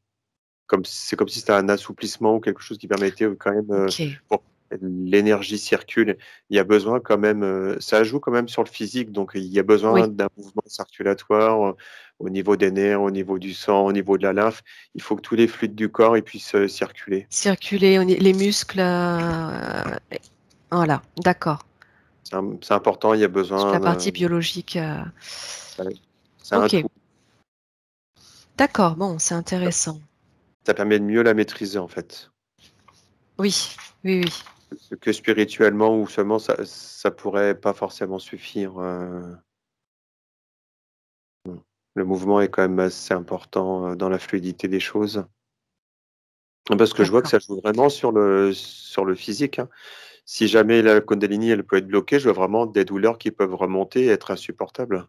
comme si c'était un assouplissement ou quelque chose qui permettait, quand même, ok. pour que l'énergie circule. Il y a besoin quand même, ça joue quand même sur le physique, donc il y a Oui, besoin d'un mouvement circulatoire, au niveau des nerfs, au niveau du sang, au niveau de la lymphe. Il faut que tous les fluides du corps, ils puissent, circuler. circuler, les muscles, voilà, d'accord. C'est important, il y a Toute besoin la partie de biologique. ouais, c'est un Ok, tout. d'accord, bon, c'est intéressant. Ça permet de mieux la maîtriser, en fait. Oui, oui, oui. Que spirituellement ou seulement ça pourrait pas forcément suffire, mmh. Le mouvement est quand même assez important, dans la fluidité des choses. Parce que je vois que D'accord. ça joue vraiment sur le physique, hein. Si jamais la Kundalini, elle peut être bloquée, je vois vraiment des douleurs qui peuvent remonter et être insupportables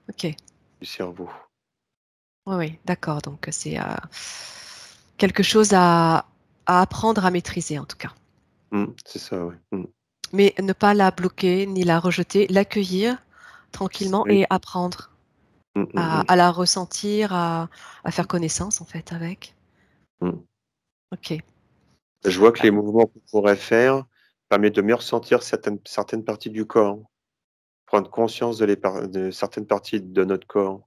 Ok. du cerveau. Oui, oui, d'accord. Donc c'est quelque chose à apprendre à maîtriser en tout cas. C'est ça, ouais. Mais ne pas la bloquer ni la rejeter, l'accueillir tranquillement Oui. et apprendre à la ressentir, à faire connaissance en fait avec. Mmh. Ok. Je vois que les mouvements qu'on pourrait faire permettent de mieux ressentir certaines parties du corps. Prendre conscience de certaines parties de notre corps.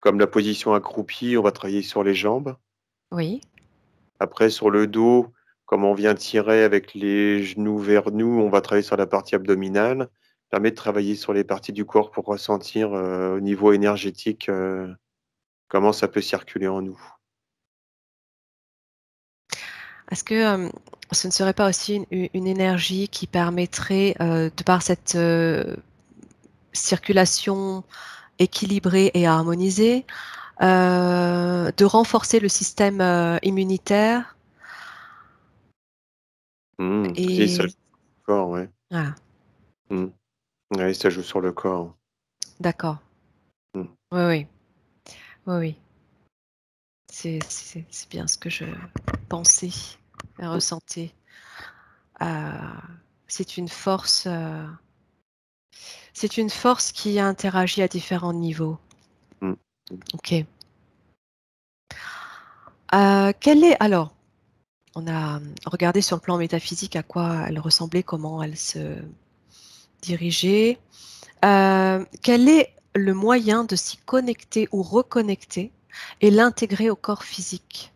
Comme la position accroupie, on va travailler sur les jambes. Oui. Après sur le dos, comme on vient tirer avec les genoux vers nous, on va travailler sur la partie abdominale. Permet de travailler sur les parties du corps pour ressentir, au niveau énergétique, comment ça peut circuler en nous. Est-ce que ce ne serait pas aussi une énergie qui permettrait, de par cette circulation équilibrée et harmonisée, de renforcer le système immunitaire Si ça joue et sur le corps, ouais. voilà, Mmh. Ouais, ça joue sur le corps. d'accord. Mmh. Oui, oui, oui, oui. C'est bien ce que je pensais et Mmh. ressentais. Euh, c'est une force, c'est une force qui interagit à différents niveaux. Mmh. Mmh. Ok. Quelle est alors? On a regardé sur le plan métaphysique à quoi elle ressemblait, comment elle se dirigeait. Quel est le moyen de s'y connecter ou reconnecter et l'intégrer au corps physique?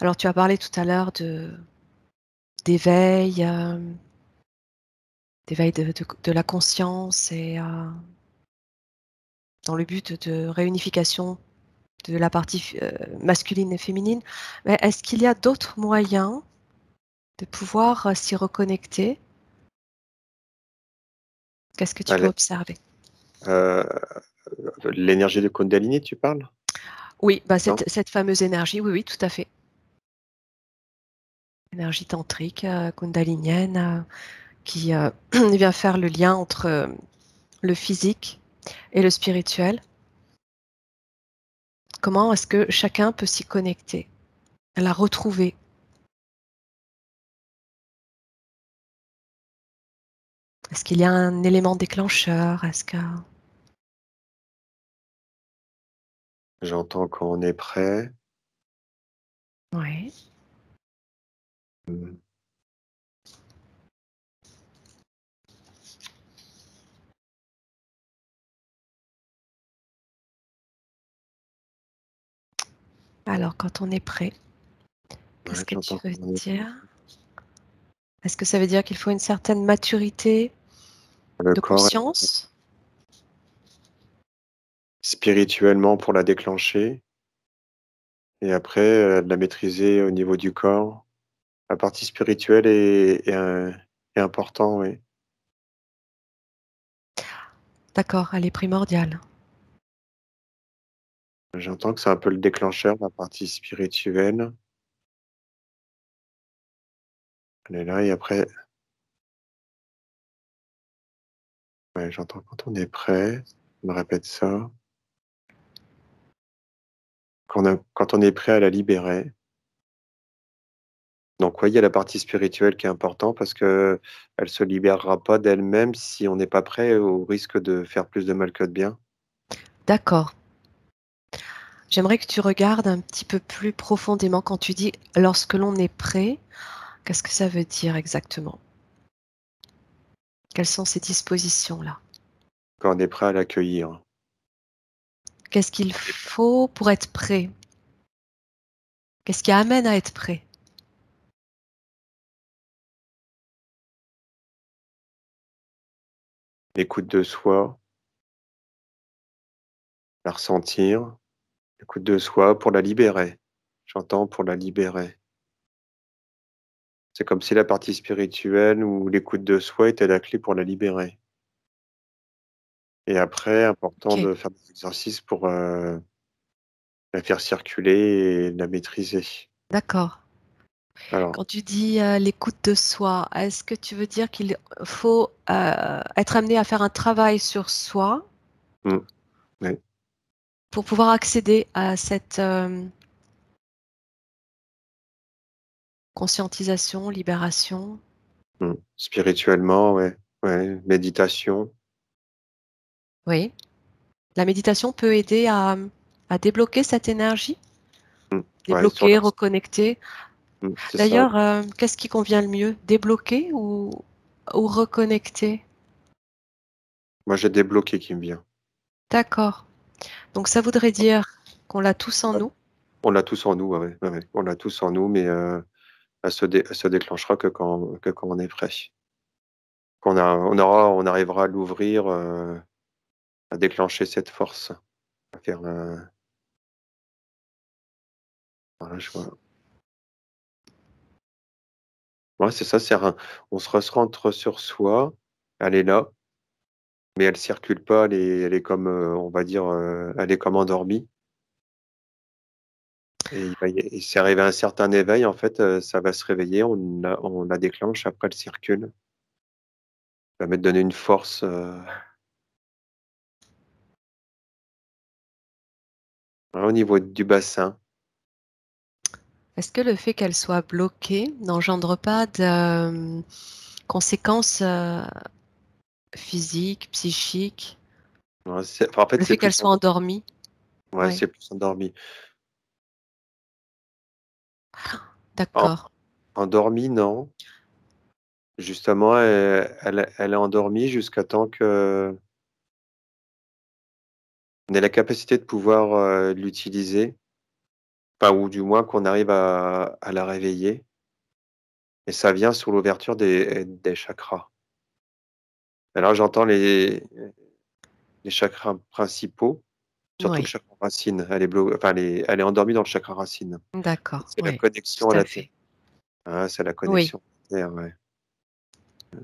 Alors, tu as parlé tout à l'heure d'éveil, d'éveil de la conscience et dans le but de réunification de la partie masculine et féminine. Mais est-ce qu'il y a d'autres moyens de pouvoir s'y reconnecter? Qu'est-ce que tu Ah peux observer? heu, l'énergie de Kundalini, tu parles? Oui, bah Non? cette fameuse énergie, oui, oui, tout à fait. Énergie tantrique, kundalinienne, qui vient faire le lien entre le physique et le spirituel. Comment est-ce que chacun peut s'y connecter, la retrouver? Est-ce qu'il y a un élément déclencheur? Est-ce que... J'entends quand on est prêt. Ouais. Mmh. Alors, quand on est prêt, qu'est-ce Ouais, que tu j'entends veux quand on est dire? Est-ce que ça veut dire qu'il faut une certaine maturité le de corps conscience? spirituellement pour la déclencher et après, de la maîtriser au niveau du corps La partie spirituelle est important, oui. D'accord, elle est primordiale. J'entends que c'est un peu le déclencheur, la partie spirituelle. Elle est là et après, ouais, j'entends quand on est prêt, on me répète ça. Quand on est prêt à la libérer. Donc oui, il y a la partie spirituelle qui est importante parce que elle se libérera pas d'elle-même si on n'est pas prêt, au risque de faire plus de mal que de bien. D'accord. J'aimerais que tu regardes un petit peu plus profondément quand tu dis lorsque l'on est prêt. Qu'est-ce que ça veut dire exactement? Quelles sont ces dispositions-là? Quand on est prêt à l'accueillir. Qu'est-ce qu'il faut pour être prêt? Qu'est-ce qui amène à être prêt? L'écoute de soi, la ressentir, l'écoute de soi pour la libérer. J'entends pour la libérer. C'est comme si la partie spirituelle ou l'écoute de soi était la clé pour la libérer. Et après, important OK, de faire des exercices pour, la faire circuler et la maîtriser. d'accord. Alors, Quand tu dis, l'écoute de soi, est-ce que tu veux dire qu'il faut, être amené à faire un travail sur soi mmh, oui, pour pouvoir accéder à cette, conscientisation, libération? spirituellement, ouais, ouais, méditation, Oui. La méditation peut aider à débloquer cette énergie? ouais, sur Débloquer, reconnecter. c'est ça. D'ailleurs, qu'est-ce qui convient le mieux? Débloquer ou reconnecter? Moi, j'ai débloqué qui me vient. D'accord. Donc ça voudrait dire qu'on l'a tous en Ouais. nous? On l'a tous en nous, ouais, ouais, ouais, ouais. On l'a tous en nous, mais elle se déclenchera que quand on est prêt. On arrivera à l'ouvrir, à déclencher cette force, à faire, voilà, je vois. Ouais, c'est ça, c'est un on se recentre sur soi, elle est là, mais elle circule pas, elle est comme, on va dire, elle est comme endormie et et c'est arrivé à un certain éveil, en fait, ça va se réveiller, on la déclenche, après elle circule. Ça va me donner une force, au niveau du bassin. Est-ce que le fait qu'elle soit bloquée n'engendre pas de, conséquences, physiques, psychiques? Ouais, en fait, Le fait qu'elle soit endormie? ouais, Oui, c'est plus endormi. En d'accord. endormi, non. Justement, elle est endormie jusqu'à temps qu'on ait la capacité de pouvoir, l'utiliser, enfin, ou du moins qu'on arrive à la réveiller et ça vient sous l'ouverture des chakras. Alors j'entends les chakras principaux, surtout le Oui, chakra racine. Elle est endormie dans le chakra racine. d'accord, C'est la oui, connexion à tout à la terre. fait. Ah, c'est la Oui, connexion à la terre, ouais. oui,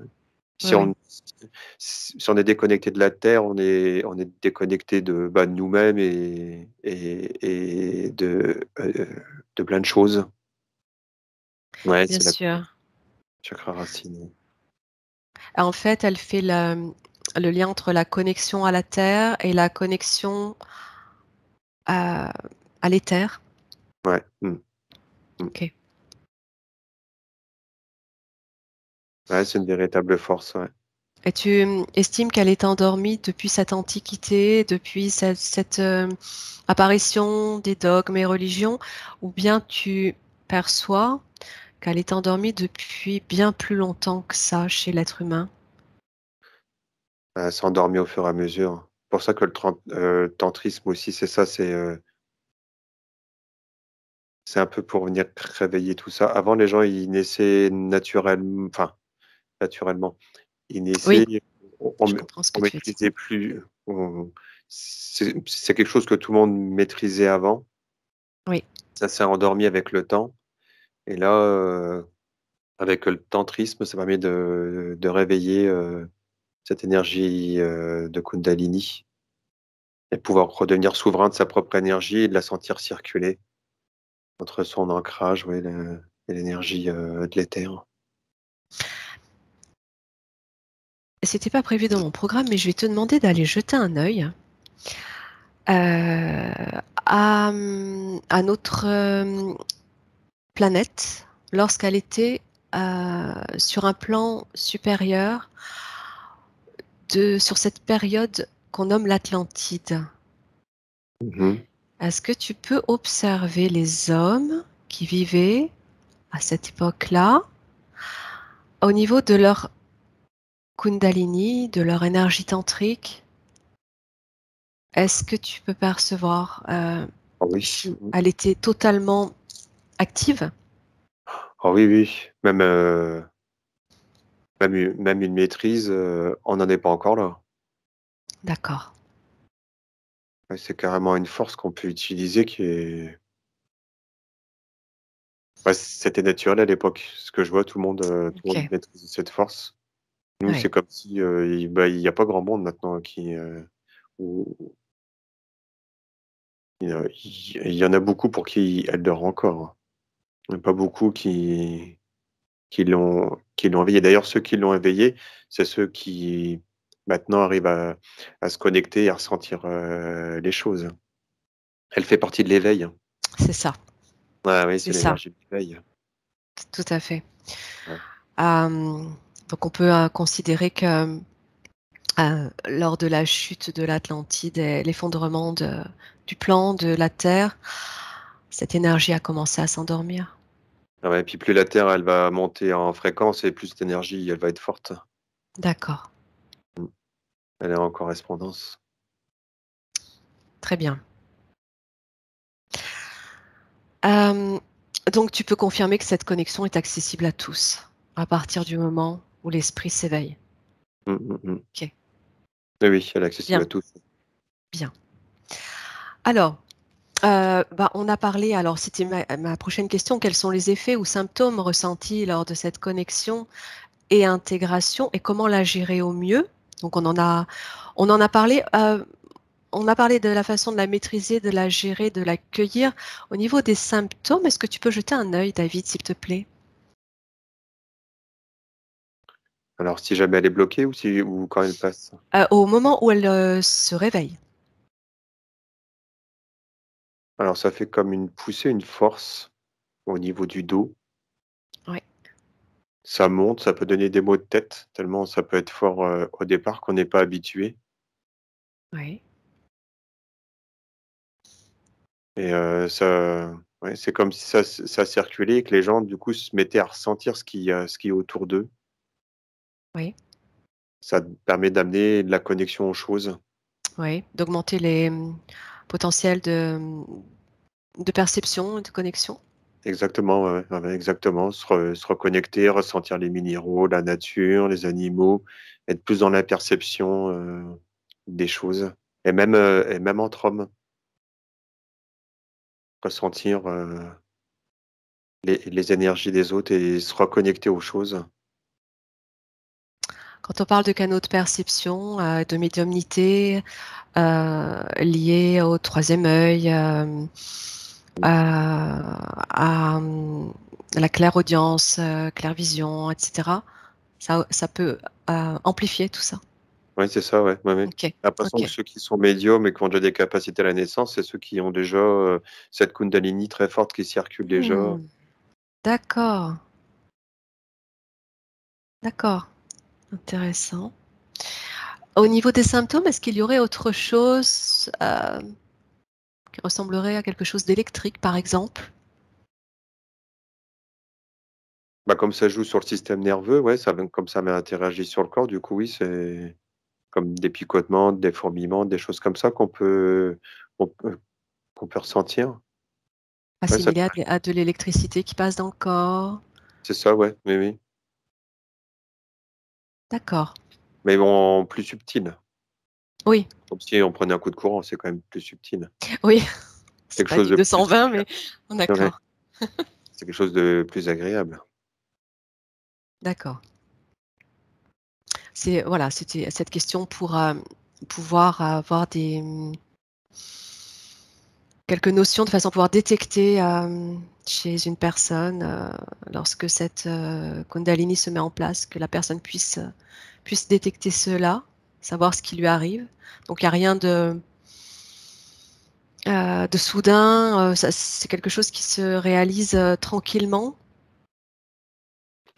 Si oui, on si on est déconnecté de la terre, on est déconnecté de nous-mêmes et de plein de choses. Ouais, bien c'est la sûr. chakra racine. En fait, elle fait le lien entre la connexion à la terre et la connexion à l'éther. Ouais, mmh. OK. Ouais, c'est une véritable force, ouais. Et tu, estimes qu'elle est endormie depuis cette antiquité, depuis cette, apparition des dogmes et religions? Ou bien tu perçois qu'elle est endormie depuis bien plus longtemps que ça chez l'être humain? Elle s'est endormie au fur et à mesure. Pour ça que tantrisme aussi, c'est ça, c'est un peu pour venir réveiller tout ça. Avant, les gens, ils naissaient naturellement. Ils Oui, naissaient, je comprends ce on que tu veux dire. maîtrisait plus, c'est quelque chose que tout le monde maîtrisait avant. Oui, Ça s'est endormi avec le temps et là, Avec le tantrisme, ça permet de réveiller cette énergie de Kundalini et pouvoir redevenir souverain de sa propre énergie et de la sentir circuler entre son ancrage, ouais, et l'énergie de l'éther. C'était pas prévu dans mon programme, mais je vais te demander d'aller jeter un œil euh, à notre planète lorsqu'elle était sur un plan supérieur sur cette période qu'on nomme l'Atlantide. Mhm. Est-ce que tu peux observer les hommes qui vivaient à cette époque-là au niveau de leur Kundalini, de leur énergie tantrique? Est-ce que tu peux percevoir Ah oui. si elle était totalement active? Ah oui, oui. Même une maîtrise, on n'en est pas encore là. D'accord. Ouais, c'est carrément une force qu'on peut utiliser qui est. Ouais, c'était naturel à l'époque. Ce que je vois, tout le monde Ok. maîtrise cette force. Nous, Oui, c'est comme si il y a pas grand monde maintenant où il y en a beaucoup pour qui elle dort encore. Il y en a pas beaucoup qui l'ont éveillé. D'ailleurs, ceux qui l'ont éveillé, c'est ceux qui maintenant arrivent à se connecter et à ressentir les choses. Elle fait partie de l'éveil. c'est ça. Ah oui, C'est c'est ça. l'énergie de l'éveil. Tout à fait. Ouais. Donc on peut considérer que lors de la chute de l'Atlantide et l'effondrement du plan de la Terre, cette énergie a commencé à s'endormir. Ah ouais, puis plus la Terre, elle va monter en fréquence et plus cette énergie, elle va être forte. D'accord. Mm. Elle est en correspondance. Très bien. Euh, donc tu peux confirmer que cette connexion est accessible à tous à partir du moment où l'esprit s'éveille. Mm, mm, mm. Ok. Oui, oui, elle est accessible Bien, à tous. bien. Alors, bah, on a parlé, alors c'était ma prochaine question, quels sont les effets ou symptômes ressentis lors de cette connexion et intégration et comment la gérer au mieux? Donc on en a parlé, on a parlé de la façon de la maîtriser, de la gérer, de l'accueillir. Au niveau des symptômes, est-ce que tu peux jeter un œil, David, s'il te plaît? Alors, si jamais elle est bloquée ou quand elle passe. Au moment où elle se réveille. Alors, ça fait comme une poussée, une force au niveau du dos. Oui, Ça monte, ça peut donner des maux de tête, tellement ça peut être fort au départ qu'on n'est pas habitué. oui. Et ouais, c'est comme si ça circulait et que les gens, du coup, se mettaient à ressentir ce qui est autour d'eux. Oui, Ça permet d'amener de la connexion aux choses. oui, d'augmenter les potentiels de perception et de connexion. Exactement, ouais, ouais, ouais, exactement. Se reconnecter, ressentir les minéraux, la nature, les animaux, être plus dans la perception des choses. Et même entre hommes, ressentir les énergies des autres et se reconnecter aux choses. Quand on parle de canaux de perception, de médiumnité, liés au troisième œil, à la clairaudience, clairvision, etc., ça peut amplifier tout ça. Oui, c'est ça, ouais, ouais, ouais. Ok, J'ai l'impression ok. que ceux qui sont médiums et qui ont déjà des capacités à la naissance, c'est ceux qui ont déjà cette Kundalini très forte qui circule déjà. Hmm, d'accord, d'accord. Intéressant. Au niveau des symptômes, est-ce qu'il y aurait autre chose qui ressemblerait à quelque chose d'électrique, par exemple? Bah, comme ça joue sur le système nerveux, ouais, comme ça interagit sur le corps, du coup, oui, c'est comme des picotements, des fourmillements, des choses comme ça qu'on peut, qu'on peut ressentir. Ouais, Assimilé à de l'électricité qui passe dans le corps? c'est ça, ouais, oui, oui. D'accord. Mais bon, plus subtil. Oui, Comme si on prenait un coup de courant, c'est quand même plus subtil. oui. C'est Quelque pas chose du de plus 220, agréable. mais Ouais, d'accord. c'est quelque chose de plus agréable. D'accord. Voilà, c'était cette question pour pouvoir avoir quelques notions de façon à pouvoir détecter chez une personne lorsque cette Kundalini se met en place, que la personne puisse détecter cela, savoir ce qui lui arrive. Donc il n'y a rien de soudain, c'est quelque chose qui se réalise tranquillement.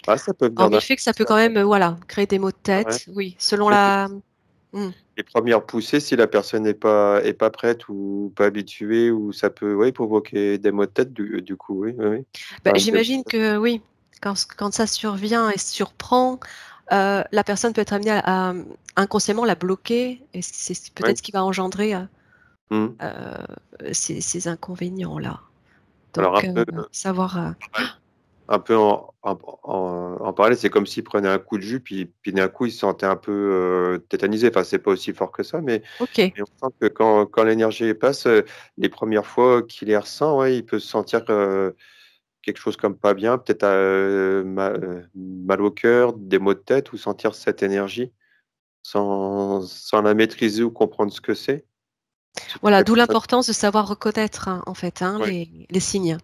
Ah, ça peut venir Hormis d'un le fait coup, que ça peut ça. quand même voilà, créer des maux de Ouais. tête, oui, selon Les la. Hmm. les premières poussées, si la personne n'est pas prête ou pas habituée, ou ça peut, ouais, provoquer des maux de tête du coup, oui, oui, oui. Bah, Enfin, j'imagine que oui, quand ça survient et surprend, la personne peut être amenée inconsciemment la bloquer et c'est ouais. peut-être ce qui va engendrer Mmh. ces inconvénients-là. Alors Donc, savoir. un peu en parler, c'est comme s'il prenait un coup de jus, puis d'un coup, il se sentait un peu, tétanisé. Enfin, c'est pas aussi fort que ça, OK. mais on sent que quand l'énergie passe, les premières fois qu'il les ressent, ouais, il peut se sentir, quelque chose comme pas bien, peut-être, mal au cœur, des maux de tête, ou sentir cette énergie sans la maîtriser ou comprendre ce que c'est. Si Voilà, la d'où personne l'importance de savoir reconnaître, hein, en fait, hein, Ouais, les signes.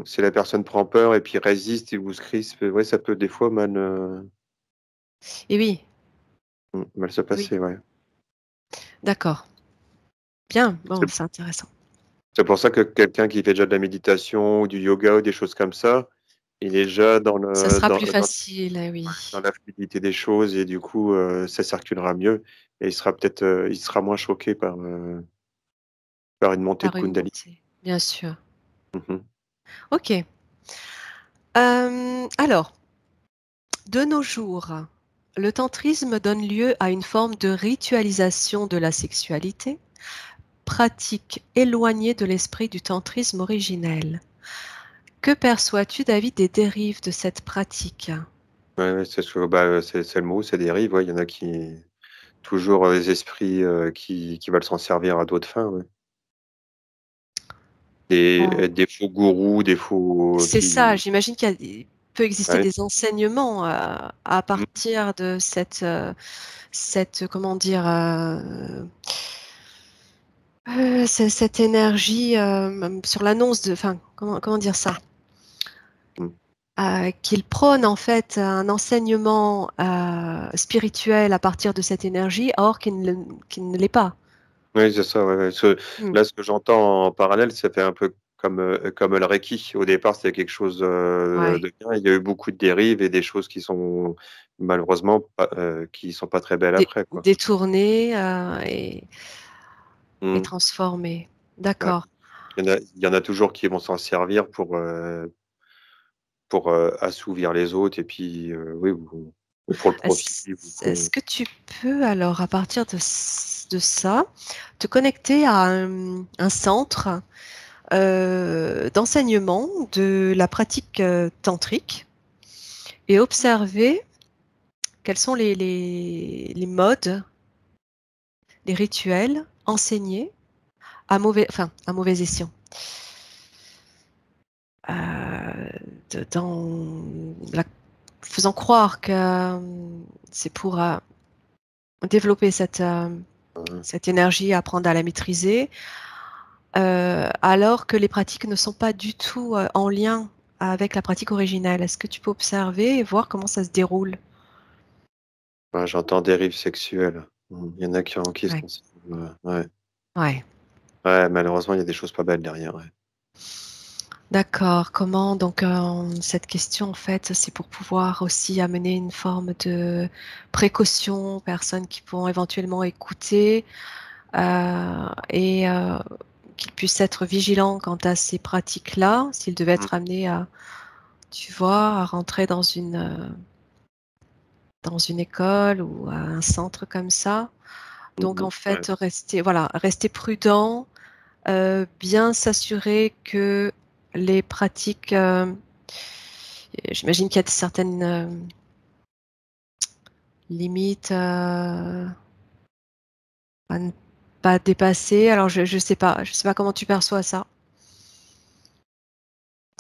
si la personne prend peur et puis résiste ou se crispe, ouais, ça peut des fois Et oui, mal se oui, passer, ouais. d'accord. Bien, bon, C'est c'est intéressant. c'est pour ça que quelqu'un qui fait déjà de la méditation ou du yoga ou des choses comme ça, il est déjà Ça sera plus facile, eh dans oui. la fluidité des choses, et du coup, ça circulera mieux, et il sera moins choqué par une montée de Par une Kundalini. montée, bien sûr. Mmh mh. OK. Alors, de nos jours, le tantrisme donne lieu à une forme de ritualisation de la sexualité, pratique éloignée de l'esprit du tantrisme originel. Que perçois-tu, David, des dérives de cette pratique? Ouais, ouais, c'est le mot, ça dérive, ouais, il y en a qui toujours, des esprits, qui veulent s'en servir à d'autres fins, ouais. Oh. Des faux gourous, des faux C'est ça, qui j'imagine il peut exister ouais. des enseignements à Mmh. partir de cette comment dire, cette énergie sur l'annonce enfin, comment dire ça? Mmh. Qu'il prône en fait un enseignement spirituel à partir de cette énergie, or qu'il ne l'est pas. Oui, c'est ça, ouais, ouais. Mm. Là, ce que j'entends en parallèle, ça fait un peu comme le Reiki. Au départ, c'était quelque chose, Ouais. de bien. Il y a eu beaucoup de dérives et des choses qui sont malheureusement qui sont pas très belles après, quoi. Détourné et Mmh. transformé. Ouais. D'accord. Il y en a toujours qui vont s'en servir pour, assouvir les autres, et puis, oui, ou pour le profit, ou Est-ce pour que tu peux alors, à partir de ça, te connecter à un centre d'enseignement de la pratique tantrique et observer quels sont les modes, les rituels enseignés à mauvais escient. Euh, dans la, faisant croire que c'est pour développer cette énergie, apprendre à la maîtriser, alors que les pratiques ne sont pas du tout en lien avec la pratique originelle. Est-ce que tu peux observer et voir comment ça se déroule? ouais, j'entends dérives sexuelles. Il y en a qui Ouais. sont ouais. Ouais. Ouais, malheureusement, il y a des choses pas belles derrière, ouais. D'accord. Comment donc cette question en fait, c'est pour pouvoir aussi amener une forme de précaution aux personnes qui vont éventuellement écouter et qu'ils puissent être vigilants quant à ces pratiques-là, s'ils devaient Mmh. être amenés à, tu vois, à rentrer dans une école ou à un centre comme ça. Mmh Donc mh. en Ouais. fait, rester prudent, bien s'assurer que les pratiques, j'imagine qu'il y a certaines limites à ne pas dépasser. Alors je sais pas comment tu perçois ça.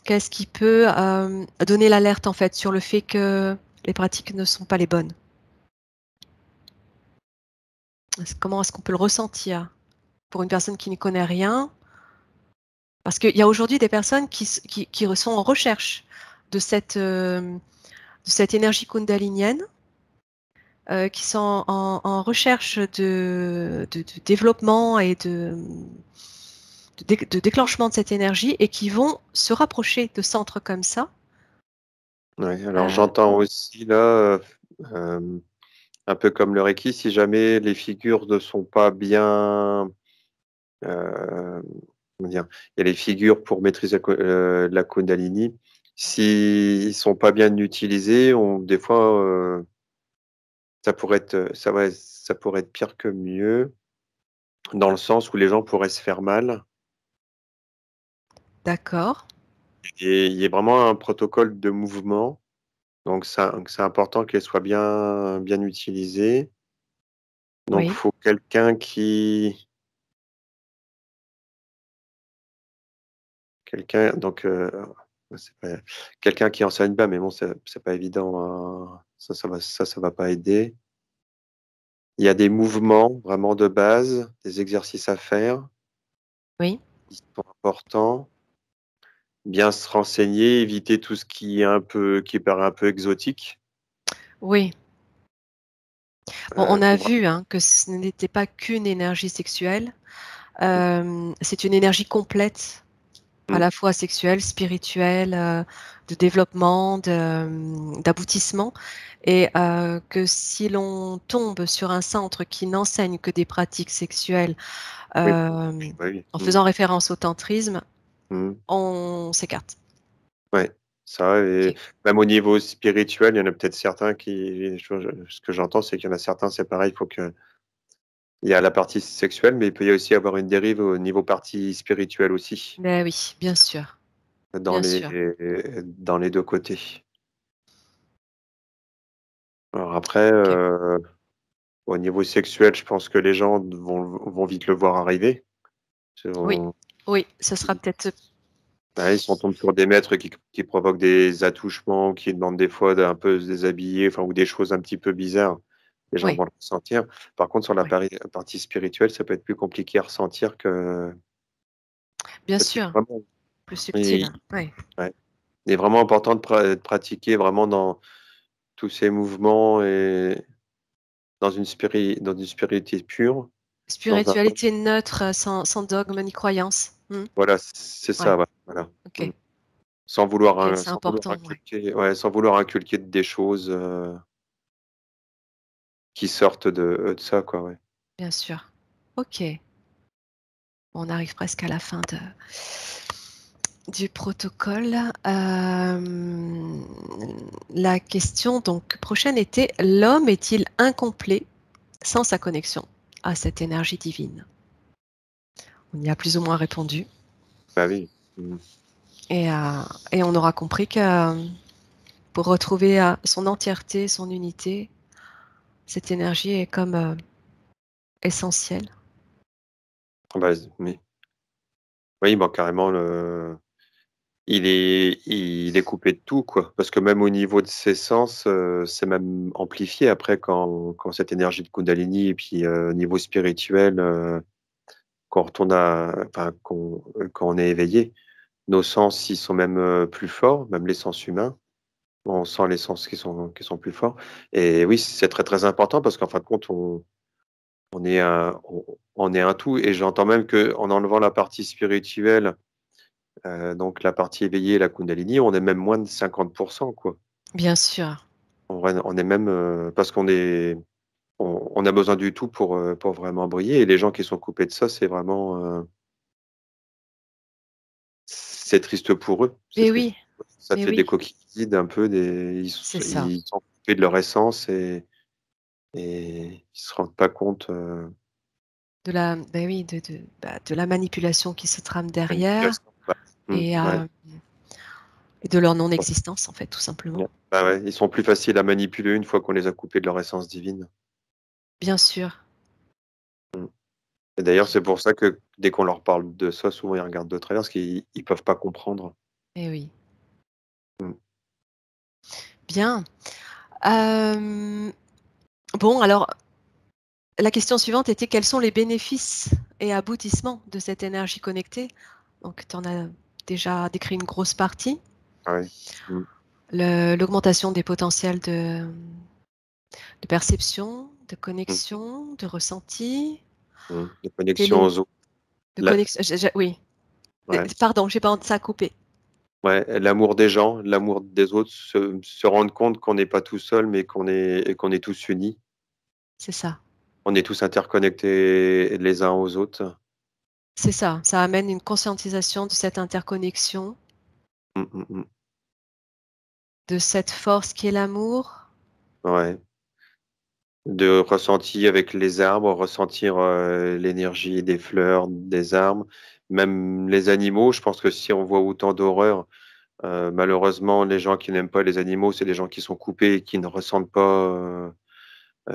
Qu'est-ce qui peut donner l'alerte en fait sur le fait que les pratiques ne sont pas les bonnes. Comment est-ce qu'on peut le ressentir pour une personne qui n'y connaît rien? Parce qu'il y a aujourd'hui des personnes qui sont en recherche de cette énergie kundalinienne, qui sont en recherche de développement et de déclenchement de cette énergie et qui vont se rapprocher de centres comme ça. Ouais, alors j'entends aussi là, un peu comme le Reiki, si jamais les figures ne sont pas bien, comment dire? Il y a les figures pour maîtriser la Kundalini. S'ils sont pas bien utilisés, des fois, ça pourrait être, ça pourrait être pire que mieux, dans le sens où les gens pourraient se faire mal. D'accord, Et il y a vraiment un protocole de mouvement, donc c'est important qu'elle soit bien utilisée. Donc oui, faut quelqu'un donc c'est pas quelqu'un qui enseigne bien, mais bon, c'est pas évident, hein. Ça va pas aider. Il y a des mouvements vraiment de base, des exercices à faire oui, qui sont importants. Bien se renseigner, éviter tout ce qui paraît un peu exotique. oui. Bon, on a Faut vu hein, que ce n'était pas qu'une énergie sexuelle, c'est une énergie complète, à mmh, la fois sexuelle, spirituelle, de développement, d'aboutissement, et que si l'on tombe sur un centre qui n'enseigne que des pratiques sexuelles, oui, euh, bah, oui. en Mmh, faisant référence au tantrisme, mmh, on s'écarte. ouais, ça et Ok. même au niveau spirituel, il y en a peut-être certains ce que j'entends, c'est qu'il y en a certains, c'est pareil, il y a la partie sexuelle, mais il peut y aussi avoir une dérive au niveau partie spirituelle aussi, Ben oui, bien sûr, dans bien les sûr. dans les 2 côtés. Alors après, Ok. au niveau sexuel, je pense que les gens vont vite le voir arriver. Oui, Selon oui, ce sera peut-être. Ouais, si on tombe sur des maîtres qui provoquent des attouchements, qui demandent des fois d'un peu se déshabiller, enfin ou des choses un petit peu bizarres, les gens Oui, vont le ressentir. Par contre, sur la oui, partie spirituelle, ça peut être plus compliqué à ressentir que bien parce qu'il est sûr, vraiment plus il subtil. Oui, ouais, il est vraiment important de pratiquer vraiment dans tous ces mouvements et dans une spiritualité pure, dans un spiritualité neutre, sans dogme ni croyance. voilà, c'est Ouais, ça, ouais, voilà. Mmh. ok, ok, c'est important. Ouais, Sans vouloir inculquer des choses, qui sortent de ça, quoi, ouais. bien sûr. Ok, on arrive presque à la fin du protocole. La question donc prochaine était: l'homme est-il incomplet sans sa connexion à cette énergie divine? On y a plus ou moins répondu. Bah oui. Mmh. Et, euh, et on aura compris que pour retrouver son entièreté, son unité, cette énergie est comme essentielle. Bah, oui. Oui, bah, carrément il est coupé de tout, quoi. Parce que même au niveau de ses sens, c'est même amplifié après quand cette énergie de Kundalini et puis, au niveau spirituel, quand on retourne quand on est éveillé, nos sens, ils sont même, plus forts, même les sens humains. On sent les sens qui sont plus forts et oui, c'est très, très important parce qu'en fin de compte, on est un tout et j'entends même qu'en enlevant la partie spirituelle, donc la partie éveillée, la Kundalini, on est même moins de 50 quoi. Bien sûr. En vrai, on est même, parce on a besoin du tout pour vraiment briller et les gens qui sont coupés de ça, c'est vraiment, c'est triste pour eux, c'est Mais triste. oui, Ça mais fait des oui, coquilles vides un peu, c'est ça. ils sont coupés de leur essence et ils se rendent pas compte, Ben oui, de la manipulation qui se trame derrière, manipulation. Bah, et, ouais. et de leur non-existence, en fait, tout simplement. Ouais. Bah, ouais, ils sont plus faciles à manipuler une fois qu'on les a coupés de leur essence divine. Bien sûr. Mmh. Et d'ailleurs, c'est pour ça que dès qu'on leur parle de ça, souvent ils regardent de travers parce qu'ils peuvent pas comprendre. Et oui. Mmh. Bien. Hem, bon, alors, la question suivante était: quels sont les bénéfices et aboutissements de cette énergie connectée? Donc tu en as déjà décrit une grosse partie. Ouais. Mmh. L'augmentation des potentiels de perception, de Mmh. connexion, de ressenti, Mmh. De connexion télé aux autres. de La connexion. Oui, Ouais, pardon, j'ai pas, ça a coupé. ouais, l'amour des gens, l'amour des autres, se rendre compte qu'on n'est pas tout seul, mais qu'on est tous unis. C'est ça, On est tous interconnectés les uns aux autres. c'est ça. Ça amène une conscientisation de cette interconnexion, Mmh, mmh mh. de cette force qui est l'amour. Ouais. De ressenti avec les arbres, ressentir, l'énergie des fleurs, des arbres, même les animaux. Je pense que si on voit autant d'horreur, malheureusement, les gens qui n'aiment pas les animaux, c'est des gens qui sont coupés et qui ne ressentent pas,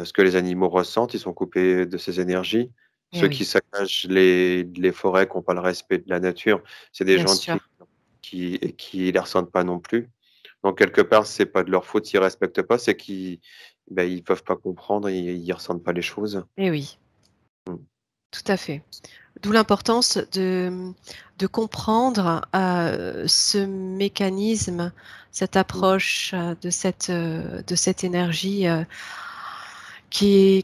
ce que les animaux ressentent. Ils sont coupés de ces énergies. Eh Ceux oui, qui saccagent les forêts, qui ont pas le respect de la nature, c'est des bien gens sûr. qui les ressentent pas non plus. Donc quelque part, c'est pas de leur faute s'ils respectent pas, c'est ils peuvent pas comprendre, ils ressentent pas les choses. Eh oui, Mmh. tout à fait. D'où l'importance de comprendre, ce mécanisme, cette Mmh. approche, de cette énergie, qui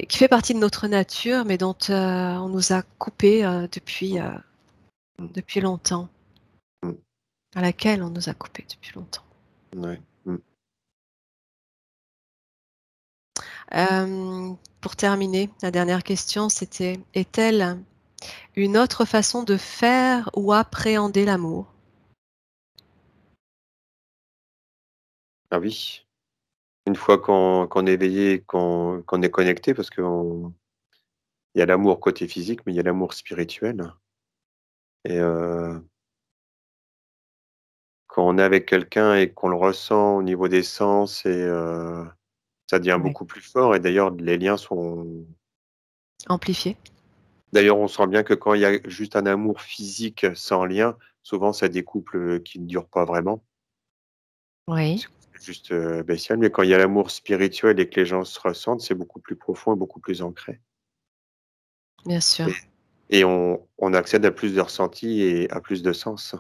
fait partie de notre nature, mais dont, on nous a coupé, Mmh. depuis longtemps, Mmh. à laquelle on nous a coupé depuis longtemps. Ouais. Mmh. Pour terminer, la dernière question, c'était: est-elle une autre façon de faire ou appréhender l'amour? Ah oui, une fois qu'on est éveillé, qu'on est connecté, parce qu'il y a l'amour côté physique, mais il y a l'amour spirituel et quand on est avec quelqu'un et qu'on le ressent au niveau des sens ça devient Ouais. beaucoup plus fort et d'ailleurs les liens sont Amplifié? d'ailleurs on sent bien que quand il y a juste un amour physique sans lien, souvent c'est des couples, qui ne durent pas vraiment. Oui, C'est juste, bestial, mais quand il y a l'amour spirituel et que les gens se ressentent, c'est beaucoup plus profond et beaucoup plus ancré bien et sûr. on accède à plus de ressentis et à plus de sens.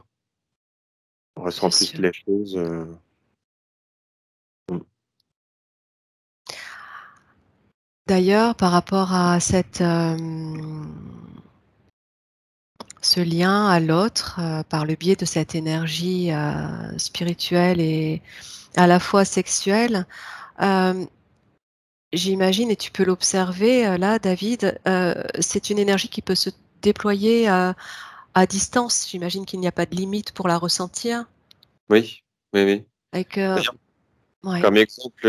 On ressent Bien plus sûr. les choses, mmh, D'ailleurs, par rapport à ce lien à l'autre, par le biais de cette énergie, spirituelle et à la fois sexuelle, hem, j'imagine et tu peux l'observer, là, David, c'est une énergie qui peut se déployer, à distance. J'imagine qu'il n'y a pas de limite pour la ressentir oui, oui, oui. et que D'ailleurs, ouais, comme exemple,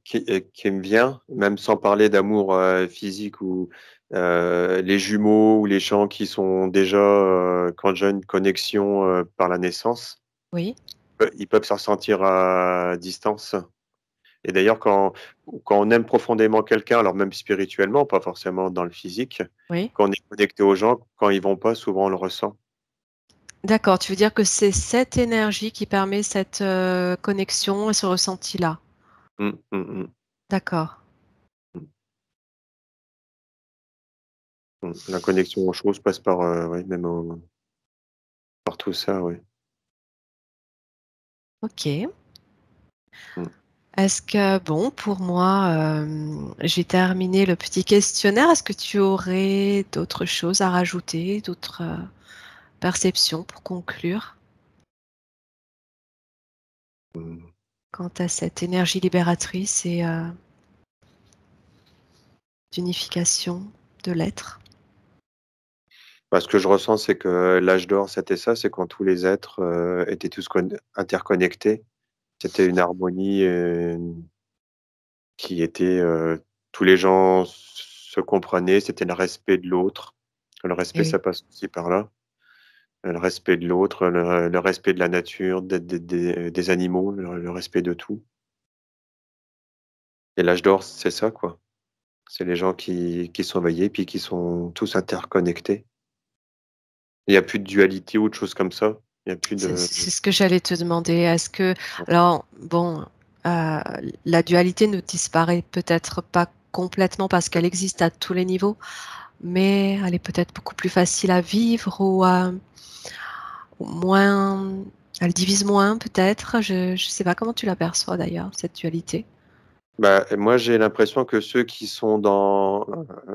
qui me vient, même sans parler d'amour, physique ou, les jumeaux ou les gens qui sont déjà, qui ont déjà une connexion, par la naissance, oui, ils peuvent se ressentir à distance et d'ailleurs quand on aime profondément quelqu'un, alors même spirituellement, pas forcément dans le physique, oui. quand on est connecté aux gens, quand ils vont pas, souvent on le ressent. D'accord, tu veux dire que c'est cette énergie qui permet cette, connexion et ce ressenti-là? Mmh, mmh mh. D'accord, Mmh, mmh. La connexion aux choses passe par, ouais, même par tout ça, ouais. OK. Mmh. Est-ce que bon, pour moi, j'ai terminé le petit questionnaire. Est-ce que tu aurais d'autres choses à rajouter, d'autres, perceptions pour conclure Mmh. quant à cette énergie libératrice et d'unification de l'être? Bah, ce que je ressens, c'est que l'âge d'or, c'était ça, c'est quand tous les êtres, étaient tous interconnectés. C'était une harmonie, qui était, tous les gens se comprenaient, c'était le respect de l'autre. Le Eh respect, oui, ça passe aussi par là. Le respect de l'autre, le respect de la nature, des animaux, le respect de tout et l'âge d'or, c'est ça, quoi. C'est les gens qui sont éveillés, puis qui sont tous interconnectés. Il y a plus de dualité ou de choses comme ça. Il y a plus de c'est ce que j'allais te demander. Est-ce que alors bon, euh, la dualité ne disparaît peut-être pas complètement parce qu'elle existe à tous les niveaux, mais elle est peut-être beaucoup plus facile à vivre ou moins, elle divise moins peut-être. Je ne sais pas comment tu l'aperçois d'ailleurs, cette dualité. Bah, moi, j'ai l'impression que ceux qui sont dans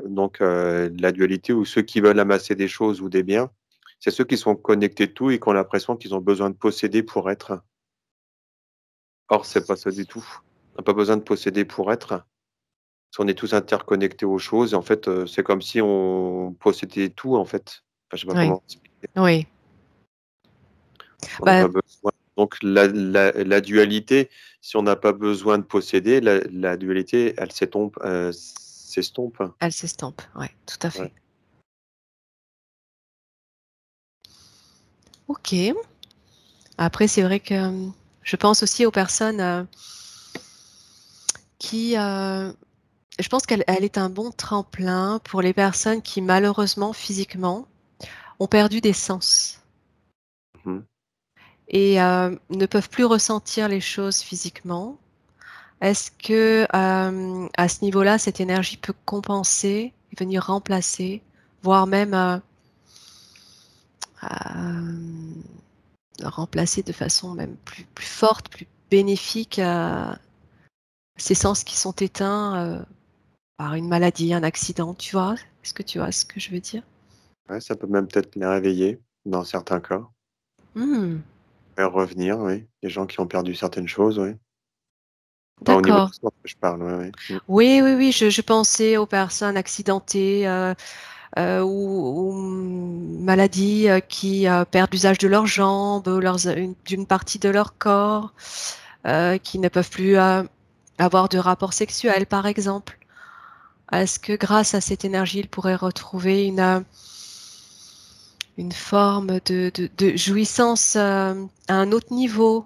la dualité ou ceux qui veulent amasser des choses ou des biens, c'est ceux qui sont connectés de tout et qui ont l'impression qu'ils ont besoin de posséder pour être. Or, c'est pas ça du tout. On n'a pas besoin de posséder pour être. Parce qu'on est tous interconnectés aux choses. Et en fait, c'est comme si on possédait tout, en fait. Enfin, je sais pas Oui, comment expliquer. oui. On n'a Bah, pas besoin. Donc, la dualité, si on n'a pas besoin de posséder, la dualité, elle s'estompe. elle s'estompe, oui, tout à Ouais. fait. Ok. Après, c'est vrai que je pense aussi aux personnes qui, je pense qu'elle est un bon tremplin pour les personnes qui, malheureusement, physiquement, ont perdu des sens Mhm. et ne peuvent plus ressentir les choses physiquement. Est-ce que à ce niveau-là, cette énergie peut compenser et venir remplacer, voire même euh, remplacer de façon même plus forte, plus bénéfique ces sens qui sont éteints par une maladie, un accident, tu vois? Est-ce que tu vois ce que je veux dire? Ouais, ça peut même peut-être les réveiller dans certains cas. Hmm, Faire revenir, oui. Les gens qui ont perdu certaines choses, oui. Enfin, au niveau d'accord. du sport que je parle, oui, oui. Mm. Oui, oui, oui, je pensais aux personnes accidentées ou maladies qui perdent l'usage de leurs jambes ou d'une partie de leur corps, qui ne peuvent plus avoir de rapport sexuel, par exemple. Est-ce que grâce à cette énergie, ils pourraient retrouver une forme de jouissance à un autre niveau?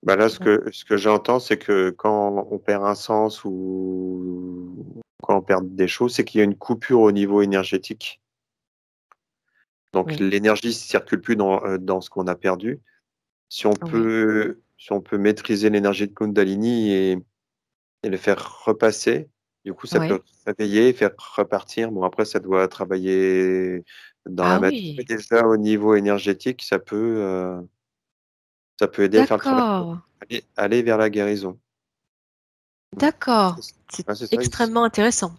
Bah là, Qui va- ce que j'entends, c'est que quand on perd un sens ou quand on perd des choses, c'est qu'il y a une coupure au niveau énergétique. Donc Oui, l'énergie ne circule plus dans ce qu'on a perdu. oui, Si on peut maîtriser l'énergie de Kundalini et le faire repasser, du coup, ça peut oui. réveiller, faire repartir. Bon, après, ça doit travailler dans la Ah matière, mais oui, déjà au niveau énergétique, ça peut aider à faire le travail, d'accord, aller vers la guérison. Mm. d'accord. C'est Ouais, c'est ça. extrêmement intéressant.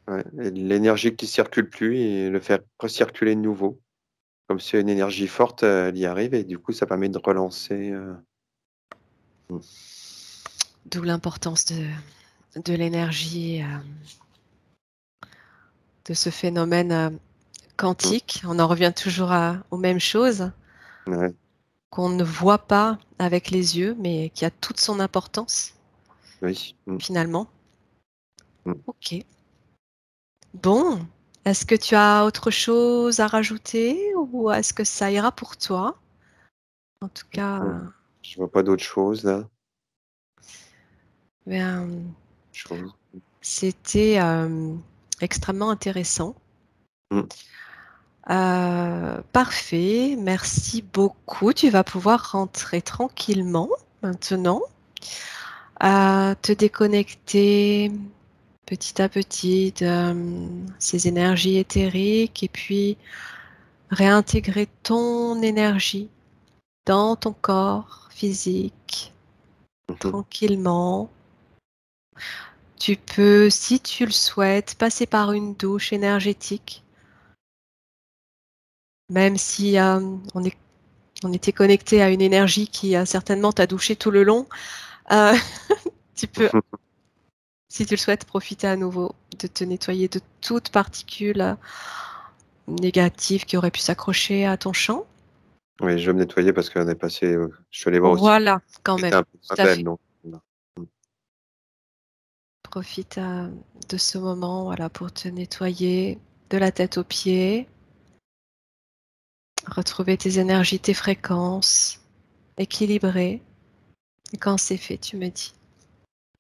Ouais, et l'énergie qui circule plus et le faire recirculer de nouveau. Comme c'est une énergie forte, elle y arrive et du coup, ça permet de relancer. Mm. D'où l'importance de l'énergie, de ce phénomène Mm. quantique. On en revient toujours aux mêmes choses Ouais, qu'on ne voit pas avec les yeux, mais qui a toute son importance oui. Mm. finalement. Mm. Ok. Bon, est-ce que tu as autre chose à rajouter ou est-ce que ça ira pour toi? En tout cas, Mm. Je vois pas d'autre chose là. ben, Chose. c'était extrêmement intéressant. Mm. Parfait, merci beaucoup. Tu vas pouvoir rentrer tranquillement maintenant, te déconnecter petit à petit de ces énergies éthériques et puis réintégrer ton énergie dans ton corps physique Mhm. tranquillement. Tu peux, si tu le souhaites, passer par une douche énergétique, même si on était connecté à une énergie qui certainement t'a douché tout le long. Euh, tu peux, si tu le souhaites, profiter à nouveau de te nettoyer de toute particule négative qui aurait pu s'accrocher à ton champ. Oui, je vais me nettoyer parce qu'on est passé. Je suis allé voir aussi. Voilà, quand C'était même, un peu tout moins à belle, fait. donc. Voilà. Mm. Profite de ce moment, voilà, pour te nettoyer de la tête aux pieds, retrouver tes énergies, tes fréquences, équilibrées. Et quand c'est fait, tu me dis.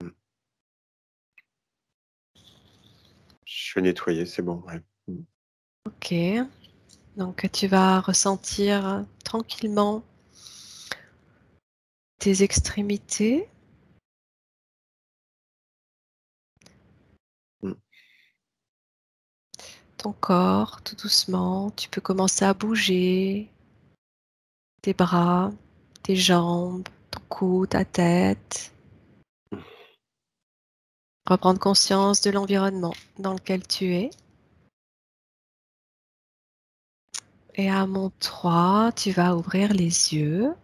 Mm. Je suis nettoyé, c'est bon. Ouais. Mm. Ok, donc tu vas ressentir tranquillement tes extrémités, ton corps tout doucement. Tu peux commencer à bouger tes bras, tes jambes, ton cou, ta tête. Reprendre conscience de l'environnement dans lequel tu es. Et à mon 3, tu vas ouvrir les yeux.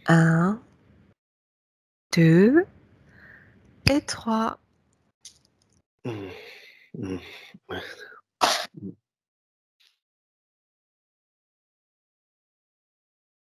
1, 2 et 3. Mmh. Mmh. Ouais.